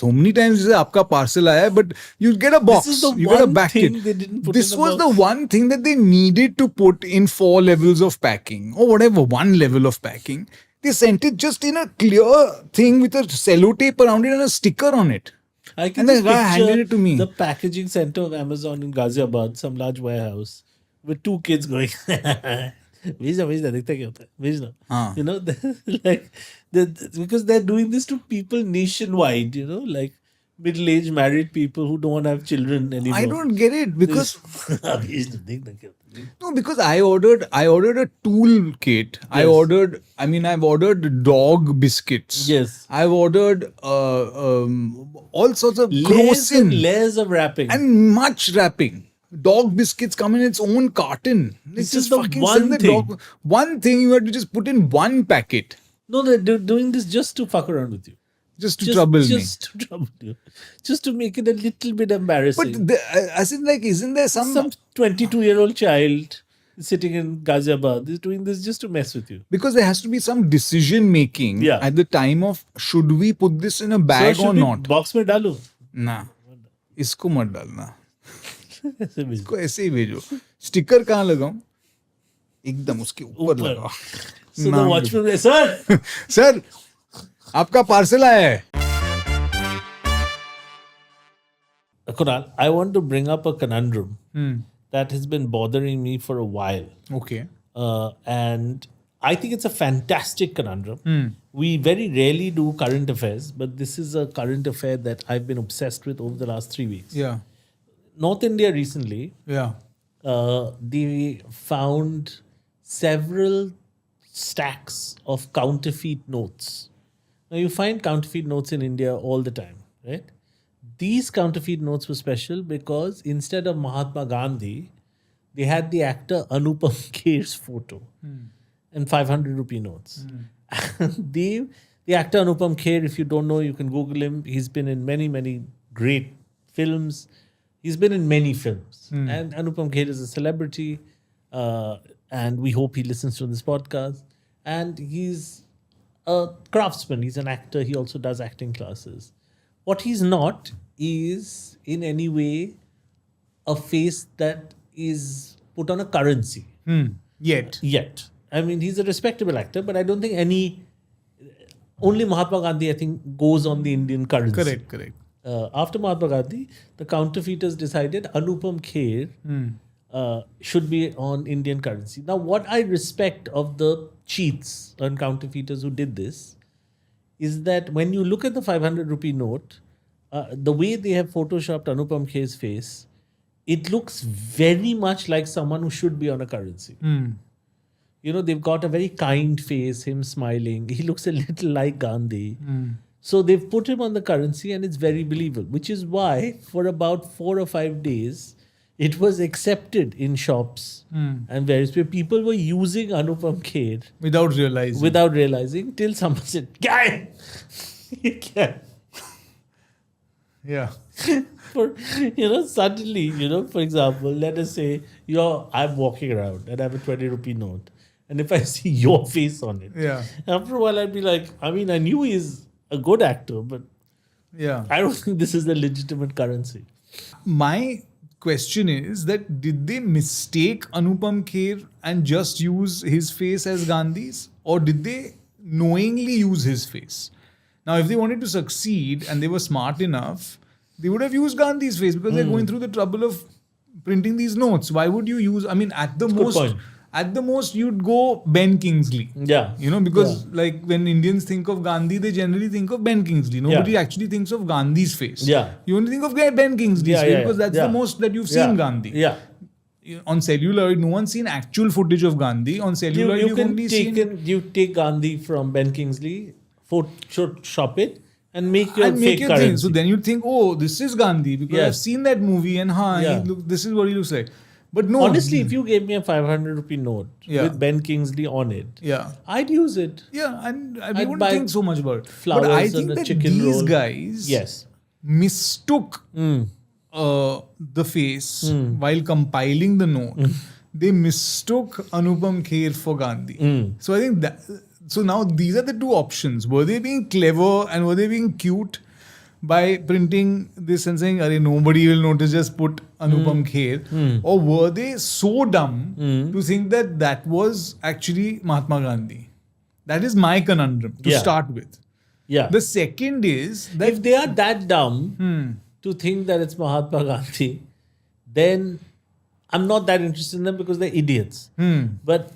So many times he said, "आपका parcel आया," but you get a box. This is the You get a one back thing kit. they didn't put This in the was box. the one thing that they needed to put in 4 levels of packing or whatever, one level of packing. They sent it just in a clear thing with a sellotape around it and a sticker on it. I can And the just guy picture handed it to me. the packaging center of Amazon in Ghaziabad, some large warehouse, with 2 kids going, भेजना देखता क्या होता है भेजना हाँ. you know like because they're doing this to people nationwide, you know, like middle-aged married people who don't have children anymore. I don't get it because भेजना देखना क्या होता है. no, because I ordered a tool kit. Yes. I've ordered dog biscuits. Yes. I've ordered all sorts of Layers and Crocin layers of wrapping. and much wrapping. Dog biscuits come in its own carton. This It's is just the fucking one send the thing. dog. One thing you have to just put in one packet No, they're doing this just to fuck around with you. just to trouble me. Just to trouble you. Just to make it a little bit embarrassing. But as in like, isn't there some 22-year-old child sitting in Ghaziabad is doing this just to mess with you. because there has to be some decision making Yeah. at the time of should we put this in a bag So or should we not? box में डालूं? ना इसको मत डालना ऐसे भेज दो. इसको ऐसे ही भेजो स्टिकर कहाँ लगाऊं एकदम उसके ऊपर ऊपर. लगाओ So the नाम watchman says, sir, सर आपका पार्सल आया है Kunal, I want to bring up a conundrum that has been bothering me for a while. Okay And I think it's a fantastic conundrum. We very rarely do current affairs, but this is a current affair that I've been obsessed with over the last 3 weeks. या North India recently, या they found several stacks of counterfeit notes. Now, you find counterfeit notes in India all the time, right? These counterfeit notes were special because instead of Mahatma Gandhi, they had the actor Anupam Kher's photo and 500 rupee notes. The actor Anupam Kher, if you don't know, you can Google him. He's been in many, many great films. He's been in many films. And Anupam Kher is a celebrity. And we hope he listens to this podcast. And he's a craftsman. He's an actor. He also does acting classes. What he's not is in any way a face that is put on a currency yet yet. I mean, he's a respectable actor, but I don't think only Mahatma Gandhi, I think, goes on the Indian currency. correct After Mahatma Gandhi, the counterfeiters decided Anupam Kher should be on Indian currency. Now, what I respect of the cheats and counterfeiters who did this is that when you look at the 500 rupee note, the way they have photoshopped Anupam Kher's face, it looks very much like someone who should be on a currency. You know, they've got a very kind face, him smiling. He looks a little like Gandhi. So they've put him on the currency and it's very believable, which is why for about 4 or 5 days, it was accepted in shops and various people were using Anupam Kher without realizing till someone said, "Guy, yeah suddenly, for example, let us say I'm walking around and I have a 20 rupee note. And if I see your face on it, Yeah. after a while I'd be like, I mean, I knew he's a good actor, but yeah I don't think this is a legitimate currency. my question is that did they mistake Anupam Kher and just use his face as Gandhi's, or did they knowingly use his face? Now, if they wanted to succeed and they were smart enough, they would have used Gandhi's face because they're going through the trouble of printing these notes. Why would you use? I mean, at the Good most, point. At the most, you'd go Ben Kingsley. Yeah. You know, because like when Indians think of Gandhi, they generally think of Ben Kingsley. Nobody actually thinks of Gandhi's face. Yeah. You only think of Ben Kingsley's face because that's the most that you've seen Gandhi. Yeah. On celluloid, no one's seen actual footage of Gandhi. On celluloid, you've only seen... You take Gandhi from Ben Kingsley, Photoshop it, and make your fake currency. Thing. So then you think, oh, this is Gandhi because I've seen that movie and this is what he looks like. But no. Honestly, if you gave me a 500 rupee note with Ben Kingsley on it, I'd use it. Yeah, and I wouldn't think so much about it. Flowers but I think and a that chicken these roll. guys mistook the face while compiling the note. They mistook Anupam Kher for Gandhi. So I think that... So now these are the two options. Were they being clever and were they being cute by printing this and saying, "Arey, nobody will notice, just put Anupam Kher"? Or were they so dumb to think that that was actually Mahatma Gandhi? That is my conundrum to start with. Yeah. The second is that... If they are that dumb to think that it's Mahatma Gandhi, then I'm not that interested in them because they're idiots. But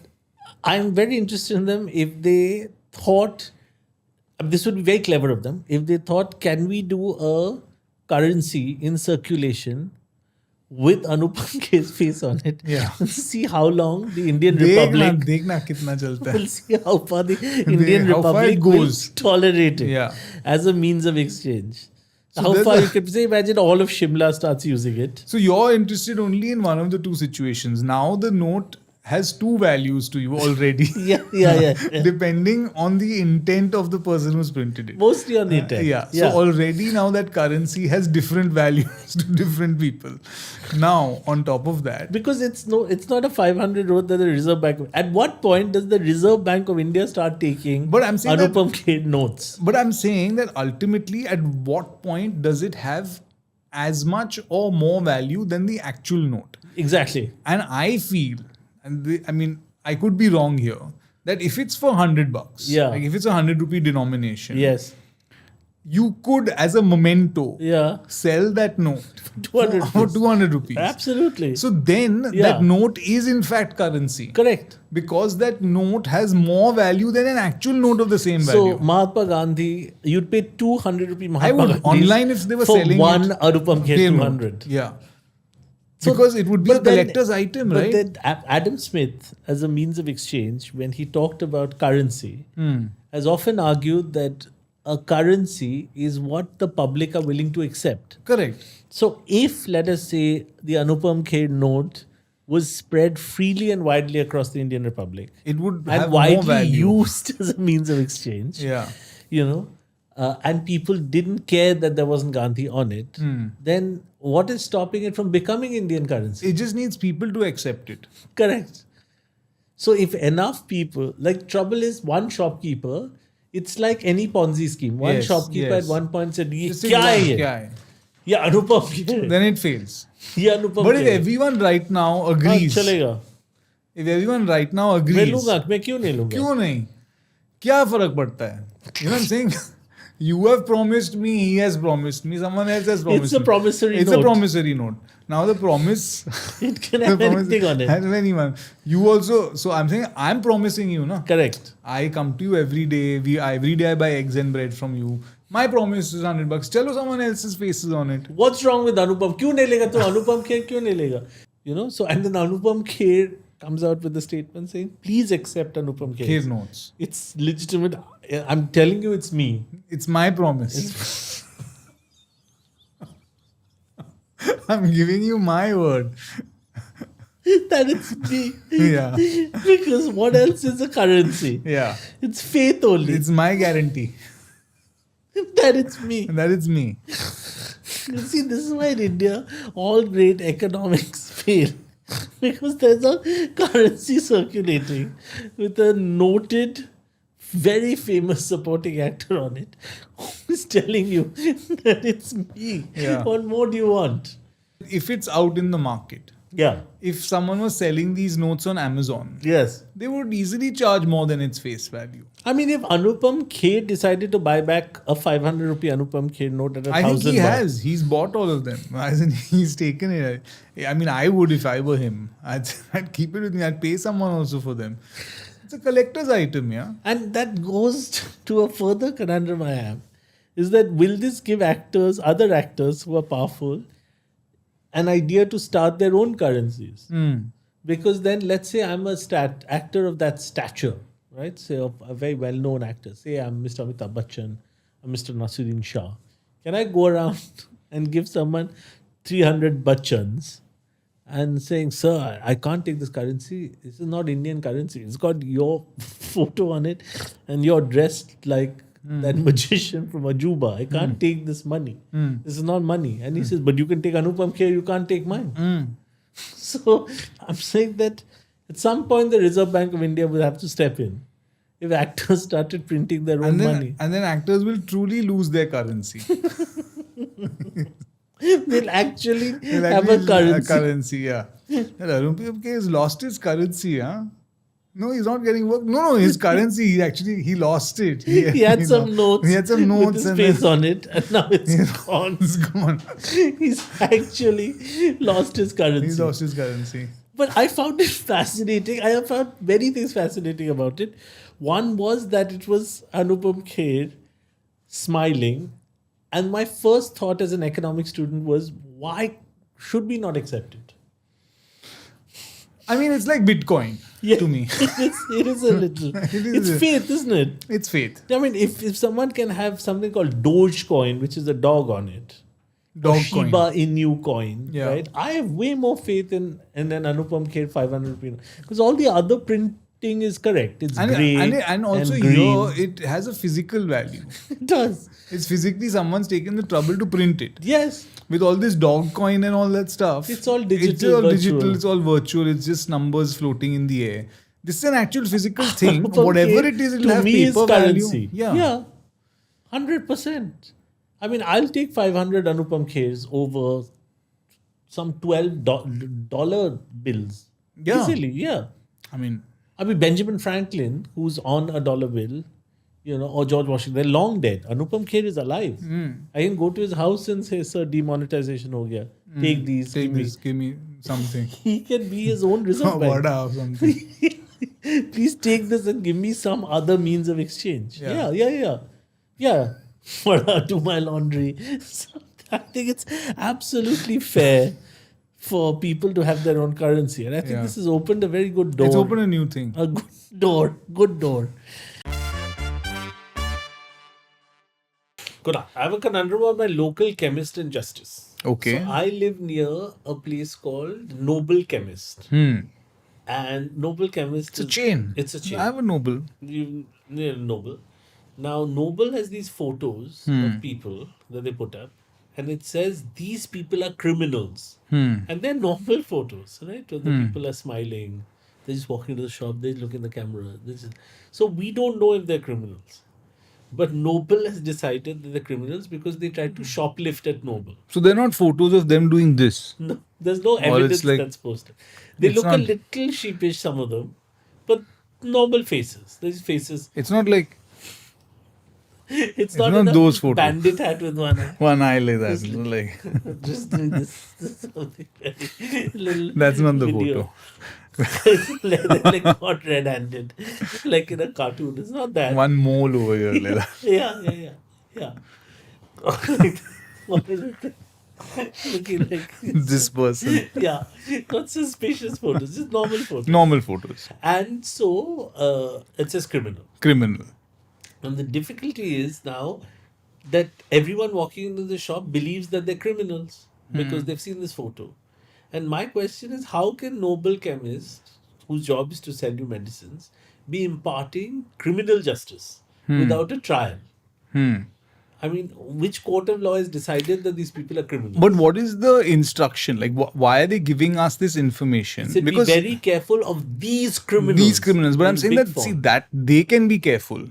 I'm very interested in them if they thought... This would be very clever of them. If they thought, can we do a currency in circulation with Anupam Kher's face on it? And see how long the Indian Republic... We'll see how far the Indian Republic goes tolerate it as a means of exchange. So how far you could say, imagine all of Shimla starts using it. So you're interested only in one of the two situations. Now the note has two values to you already. Depending on the intent of the person who's printed it. Mostly on the intent. So already now that currency has different values to different people. Now, on top of that... Because it's not a 500 note that the Reserve Bank... At what point does the Reserve Bank of India start taking Anupam Kher notes? But I'm saying that ultimately, at what point does it have as much or more value than the actual note? Exactly. And I feel... And I could be wrong here, that if it's for $100, like if it's a 100 rupee denomination, you could, as a memento, sell that note for 200 rupees. Absolutely. So then that note is in fact currency. Correct. Because that note has more value than an actual note of the same value. So Mahatma Gandhi, you'd pay 200 rupee Mahatma I would Gandhis online if they were for selling one Anupam Kher 200. Because it would be a collector's item, right? But then Adam Smith, as a means of exchange, when he talked about currency, has often argued that a currency is what the public are willing to accept. Correct. So if, let us say, the Anupam Kher note was spread freely and widely across the Indian Republic, it would and have widely more value. used as a means of exchange, and people didn't care that there wasn't Gandhi on it, then what is stopping it from becoming Indian currency? It just needs people to accept it. Correct. So if enough people, like trouble is one shopkeeper, it's like any Ponzi scheme. One shopkeeper at one point said, "Kya hai ye?" Yeah, Anupam Kher. Then it fails. Yeah, Anupam But if everyone right now agrees, chalega. If everyone right now agrees, मैं क्यों नहीं लूँगा? क्यों नहीं? क्या फर्क पड़ता है? You know what I'm saying? You have promised me, he has promised me, someone else has promised me. It's a promissory note. It's a promissory note. Now the promise... It can have anything on it. Anyone. You also... So I'm saying, I'm promising you, no? Correct. I come to you every day. Every day I buy eggs and bread from you. My promise is $100. Chalo, someone else's face is on it. What's wrong with Anupam? क्यों नहीं लेगा? तो Anupam Kher क्यों नहीं लेगा? You know? So, and then Anupam Kher comes out with a statement saying, please accept Anupam Kher. Kher notes. It's legitimate. I'm telling you, it's me. It's my promise. I'm giving you my word. That it's me. Yeah. Because what else is a currency? Yeah. It's faith only. It's my guarantee. That it's me. That it's me. You see, this is why in India, all great economics fail. Because there's a currency circulating with a noted, very famous supporting actor on it who's telling you that it's me. Yeah. What more do you want? If it's out in the market, Yeah. If someone was selling these notes on Amazon, Yes. they would easily charge more than its face value. I mean, if Anupam Kher decided to buy back a 500 rupee Anupam Kher note at I think he 1,000 baht. has. He's bought all of them. As in, he's taken it. I mean, I would if I were him. I'd keep it with me. I'd pay someone also for them. It's a collector's item, yeah. And that goes to a further conundrum I have, is that will this give actors, other actors who are powerful, an idea to start their own currencies? Because then, let's say I'm a actor of that stature, right? Say a very well-known actor. Say I'm Mr. Amitabh Bachchan, I'm Mr. Nasuddin Shah. Can I go around and give someone 300 Bachchans and saying, sir, I can't take this currency. This is not Indian currency. It's got your photo on it and you're dressed like that magician from Ajuba. I can't take this money. This is not money. And he says, but you can take Anupam Kher, you can't take mine. So I'm saying that at some point the Reserve Bank of India will have to step in. If actors started printing their own money. And then actors will truly lose their currency. They'll actually have a currency. Yeah. Anupam Kher has lost his currency, huh? No, he's not getting work. No, his currency, he lost it. He had some notes. He had some notes. With his face on it, and now it's gone. It's gone. He's actually lost his currency. He's lost his currency. But I found it fascinating. I have found many things fascinating about it. One was that it was Anupam Kher smiling. And my first thought as an economics student was, why should we not accept it? I mean, it's like Bitcoin to me. It is a little. It's faith, isn't it? It's faith. I mean, if someone can have something called Dogecoin, which is a dog on it, Dog Shiba coin. Inu coin, right? I have way more faith in an Anupam Kher 500 rupee because all the other printing is correct. It's grey and also and green. here it has a physical value. It does. It's physically someone's taken the trouble to print it. Yes. With all this dog coin and all that stuff. It's all digital, It's all virtual. It's just numbers floating in the air. This is an actual physical thing. Anupam Whatever Kher it is, it'll to have me paper is value. currency. Yeah. 100%. I mean, I'll take 500 Anupam Khers over some $12 bills. Yeah. Easily, yeah. I mean, Benjamin Franklin, who's on a dollar bill, or George Washington, they're long dead. Anupam Kher is alive. I can go to his house and say, sir, demonetization ho gaya. Take these. give me something. He can be his own reserve bank. Vada or something. Please take this and give me some other means of exchange. Yeah. Yeah. Do my laundry. So I think it's absolutely fair for people to have their own currency. And I think this has opened a very good door. It's opened a new thing. A good door. Kunal, I have a conundrum about my local chemist and justice. Okay. So I live near a place called Noble Chemist. And Noble Chemist It's a chain. It's a chain. I have a Noble. Near Noble. Now, Noble has these photos of people that they put up. And it says, these people are criminals. And they're normal photos, right? Where the people are smiling. They're just walking to the shop. They look in the camera. So we don't know if they're criminals. But Noble has decided that they're criminals because they tried to shoplift at Noble. So they're not photos of them doing this. No, there's no evidence that's posted. They look a little sheepish, some of them, but normal faces. These faces. It's not like it's not in a those photos. Bandit hat with one eye. One eye like that. Like Just doing this something very little. That's not the video. photo. They're like not red-handed, like in a cartoon. It's not that. One mole over here. Like that. Yeah. What is it? Looking like This person. Yeah, not suspicious photos, just normal photos. Normal photos. And so it says criminal. Criminal. And the difficulty is now that everyone walking into the shop believes that they're criminals because they've seen this photo. And my question is, how can Noble Chemist, whose job is to sell you medicines, be imparting criminal justice without a trial? I mean, which court of law has decided that these people are criminals? But what is the instruction? Like, why are they giving us this information? So because be very careful of these criminals. These criminals. But I'm saying that, that they can be careful.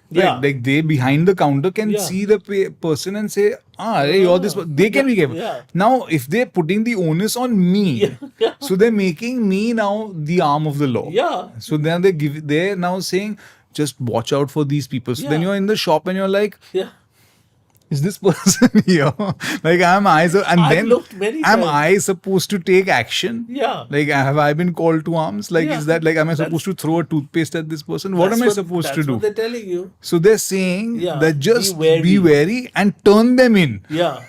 Right? Yeah. Like they behind the counter can see the person and say, You're this. They can be careful. Yeah. Now, if they're putting the onus on me, Yeah. so they're making me now the arm of the law. Yeah. So then they're now saying, just watch out for these people. So then Yeah. you're in the shop and you're like, Yeah. is this person here? Like, I've looked many am times. I supposed to take action? Yeah. Like, have I been called to arms? Like, Yeah. is that like, am I That's- supposed to throw a toothpaste at this person? What am I supposed to That's do? what they're telling you. So they're saying Yeah, that just be be wary. wary and turn them in. Yeah.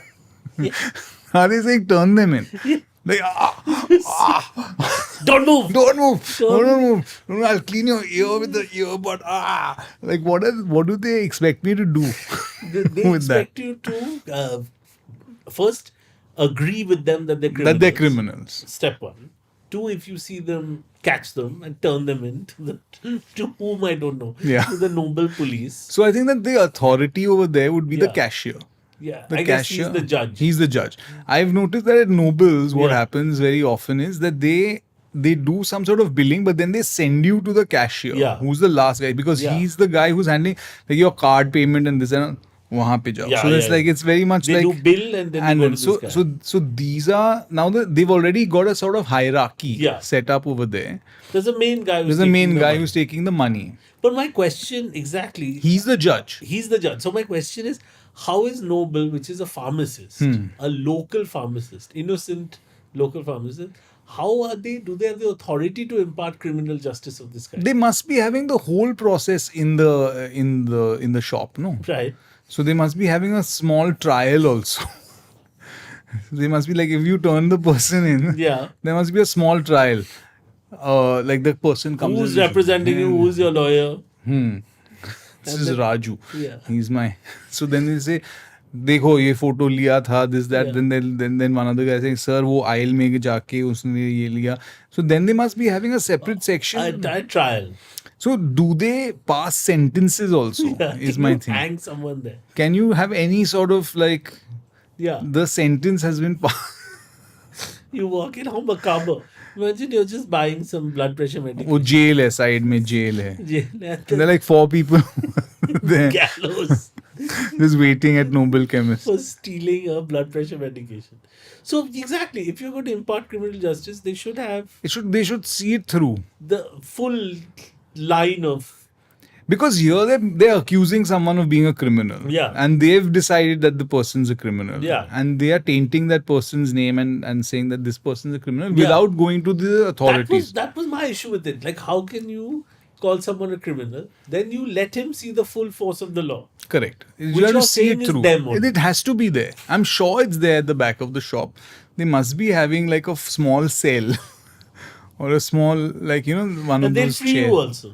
Are they saying turn them in? Like, Don't move. don't move. Don't Don't move. No, I'll clean your ear with the earbud. Like, what do they expect me to do? They with that? expect you to first agree with them that they're criminals. That they're criminals. Step one. Two, if you see them, catch them and turn them in to whom I don't know. Yeah. To the noble police. So I think that the authority over there would be the Yeah. cashier. Yeah. The I guess cashier. he's the judge. He's the judge. I've noticed that at Nobles, what Yeah. happens very often is that they do some sort of billing, but then they send you to the cashier, Yeah. who's the last guy, because Yeah. he's the guy who's handling like your card payment and this and wahan pe jao. Yeah, So it's yeah, like it's very much They like do bill and then they go to so this guy. so these are now they've already got a sort of hierarchy Yeah. set up over there. There's a main guy who's There's a taking main the guy money. who's taking the money. But my question exactly, He's the judge. he's the judge. So my question is, how is Noble, which is a pharmacist, a local pharmacist, innocent local pharmacist, how are they? Do they have the authority to impart criminal justice of this kind? They must be having the whole process in the shop, no? Right. So they must be having a small trial also. They must be like, if you turn the person in, Yeah. there must be a small trial. Like the person comes Who's in. representing you? Who's your lawyer? This is Raju. Yeah. He's my. So then they say, देखो ये photo लिया था, this that. Yeah. Then one other guy saying, sir वो aisle में जाके उसने ये लिया. So then they must be having a separate section. A trial. So do they pass sentences also? Yeah. Is Can my you thing. hang someone there? Can you have any sort of like Yeah. the sentence has been passed? You walk in, how macabre. Imagine you're just buying some blood pressure medication. वो jail है, side में jail है. Jail and And the there are like 4 people there gallows just waiting at Noble Chemist. for stealing a blood pressure medication. So exactly, if you're going to impart criminal justice, they should have They should see it through. the full line of Because here they're accusing someone of being a criminal. Yeah. And they've decided that the person's a criminal. Yeah. And they are tainting that person's name and saying that this person's a criminal Yeah. without going to the authorities. that was my issue with it. Like, how can you call someone a criminal? Then you let him see the full force of the law. Correct. You Which have to you're see saying it is through. them only. It has to be there. I'm sure it's there at the back of the shop. They must be having like a small cell or a small, like, one And of they'll those free chairs. you also.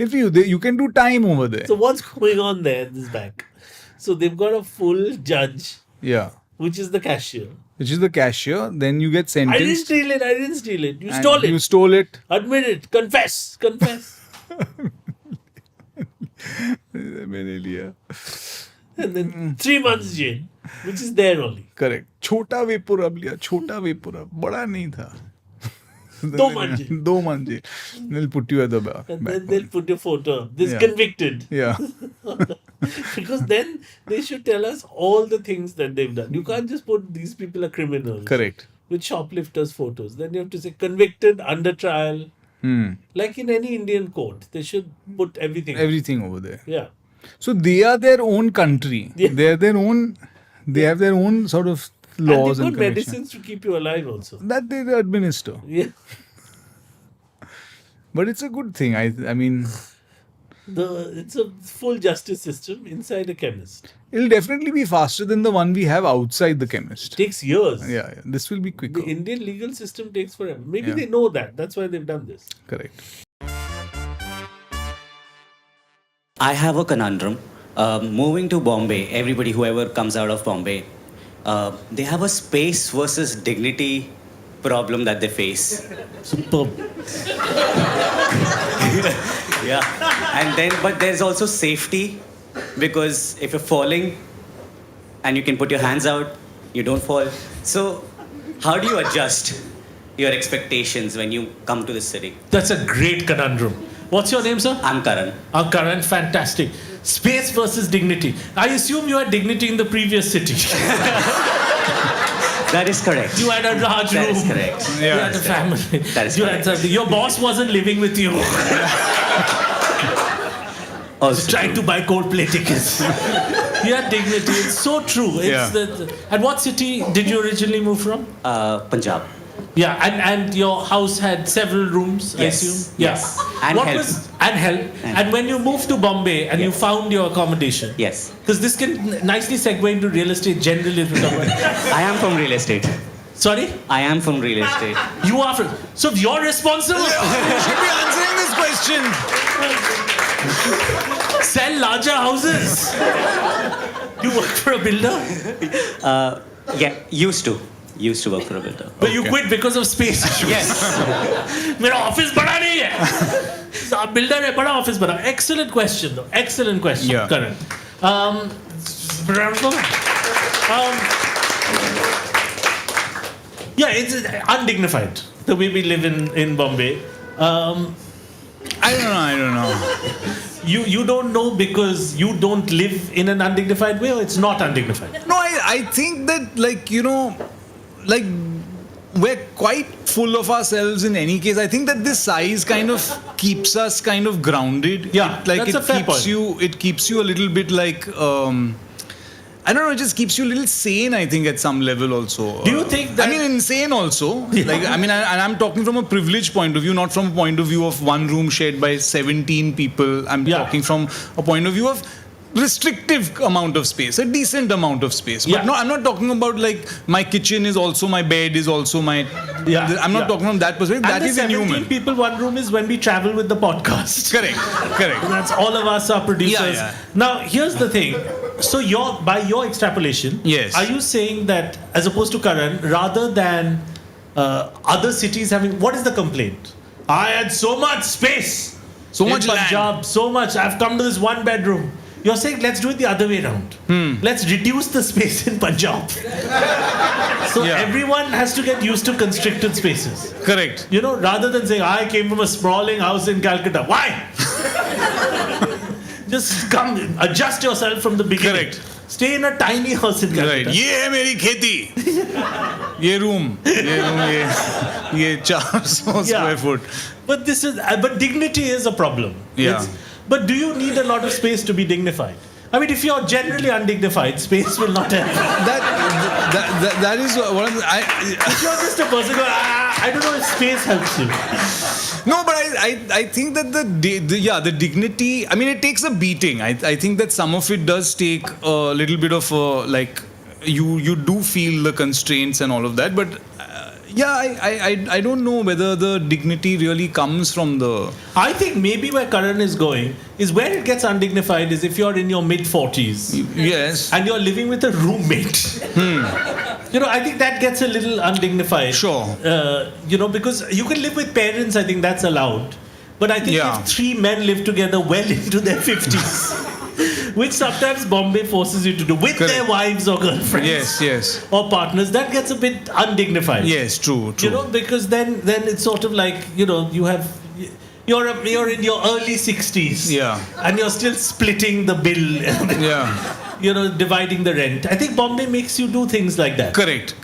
If you can do time over there. So what's going on there in this bank? So they've got a full judge, Yeah. which is the cashier. Which is the cashier. Then you get I didn't sentenced. steal it. I didn't steal it. You and stole it. You stole it. Admit it. Confess. Confess. मैंने लिया. And then 3 months jail, which is there only. Correct. छोटा वेपुर अब लिया. छोटा वेपुर अब. बड़ा नहीं था. 2 months jail. 2 months jail. They'll put you at the back. And then they'll put your photo. This Yeah. convicted. Yeah. Because then they should tell us all the things that they've done. You can't just put these people are criminals. Correct. With shoplifters' photos. Then you have to say convicted, under trial. Like in any Indian court, they should put everything. Everything over there. Yeah. So they are their own country. Yeah. They are their own. They have their own sort of And laws they've and got conventions. medicines to keep you alive also. That they administer. Yeah. But it's a good thing. I mean, It's a full justice system inside a chemist. it'll definitely be faster than the one we have outside the chemist. Takes years. Yeah. This will be quicker. The Indian legal system takes forever. Maybe Yeah. they know that. That's why they've done this. Correct. I have a conundrum. Moving to Bombay, everybody, whoever comes out of Bombay, they have a space versus dignity problem that they face. Superb. Yeah. But there's also safety, because if you're falling and you can put your hands out, you don't fall. So, how do you adjust your expectations when you come to the city? That's a great conundrum. What's your name, sir? I'm Karan. Karan, fantastic. Space versus dignity. I assume you had dignity in the previous city. That is correct. You had a large room. That is correct. You had a family. That is you correct. Had your boss wasn't living with you. Also Trying to buy Coldplay tickets. You had dignity. It's so true. And what city did you originally move from? Punjab. Yeah, and your house had several rooms, I Yes. assume? Yes. And help. And help. And when you moved to Bombay and you found your accommodation. Yes. Because this can nicely segue into real estate generally. If we talk about. I am from real estate. Sorry? I am from real estate. You are from. So you're responsible. You should be answering this question. Sell larger houses. You work for a builder? Yeah, used to work for a builder. But you quit because of space issues. Yes. मेरा office बड़ा नहीं है. आप builder है बड़ा office बड़ा. Excellent question though. Excellent question. Yeah. Karan. Yeah, it's undignified the way we live in Bombay. I don't know. You don't know because you don't live in an undignified way, or it's not undignified? No, I think that, like, you know, like, we're quite full of ourselves in any case. I think that this size kind of keeps us kind of grounded. Yeah, that's a fair point. It keeps you a little bit like, I don't know, it just keeps you a little sane, I think, at some level also. Do you think that... I mean, insane also. Yeah. Like, I mean, and I'm talking from a privileged point of view, not from a point of view of one room shared by 17 people. I'm talking from a point of view of restrictive amount of space, a decent amount of space. But no, I'm not talking about like my kitchen is also my bed is also my... I'm not talking from that perspective. And that is inhuman. 17 people, one room is when we travel with the podcast. Correct. That's all of us are producers. Yeah. Now, here's the thing. So by your extrapolation, yes, are you saying that as opposed to Karan, rather than other cities having... What is the complaint? I had so much space. So much Punjab, land. so much. I've come to this one bedroom. You're saying let's do it the other way around. Let's reduce the space in Punjab. So everyone has to get used to constricted spaces. Correct. You know, rather than saying, I came from a sprawling house in Calcutta. Why? Just come, adjust yourself from the beginning. Correct. Stay in a tiny house in Calcutta. Right. ये है मेरी खेती. ये room. ये 400 square foot. But dignity is a problem. Yeah. But do you need a lot of space to be dignified? I mean, if you're generally undignified, space will not help. That is what if you're just a person who, I don't know if space helps you. No, but I think that the dignity, I mean, it takes a beating. I think that some of it does take a little bit of like, you do feel the constraints and all of that, but I don't know whether the dignity really comes from the... I think maybe where Karan is going is where it gets undignified is if you're in your mid-40s. Yes. And you're living with a roommate. You know, I think that gets a little undignified. Sure. You know, because you can live with parents, I think that's allowed. But I think if three men live together well into their 50s... which sometimes Bombay forces you to do with their wives or girlfriends. Yes. Or partners. That gets a bit undignified. Yes, true. You know, because then it's sort of like, you know, you're in your early 60s. Yeah. And you're still splitting the bill. You know, dividing the rent. I think Bombay makes you do things like that. Correct.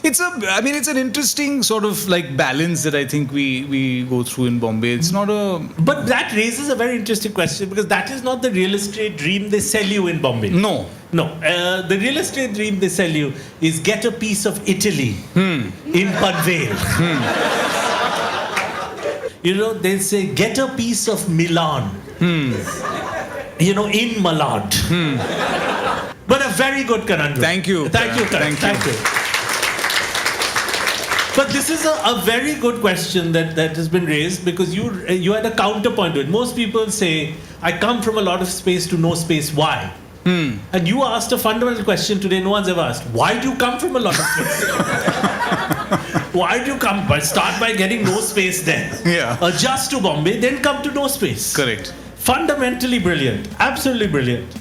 It's an interesting sort of like balance that I think we go through in Bombay. It's not a... But that raises a very interesting question because that is not the real estate dream they sell you in Bombay. No. The real estate dream they sell you is get a piece of Italy in Panvel. You know, they say get a piece of Milan. You know, in Malad. But a very good conundrum. Thank you. Thank you. But this is a very good question that has been raised because you had a counterpoint to it. Most people say, I come from a lot of space to no space. Why? And you asked a fundamental question today no one's ever asked. Why do you come from a lot of space? Why do you come? Start by getting no space there. Adjust to Bombay, then come to no space. Correct. Fundamentally brilliant. Absolutely brilliant.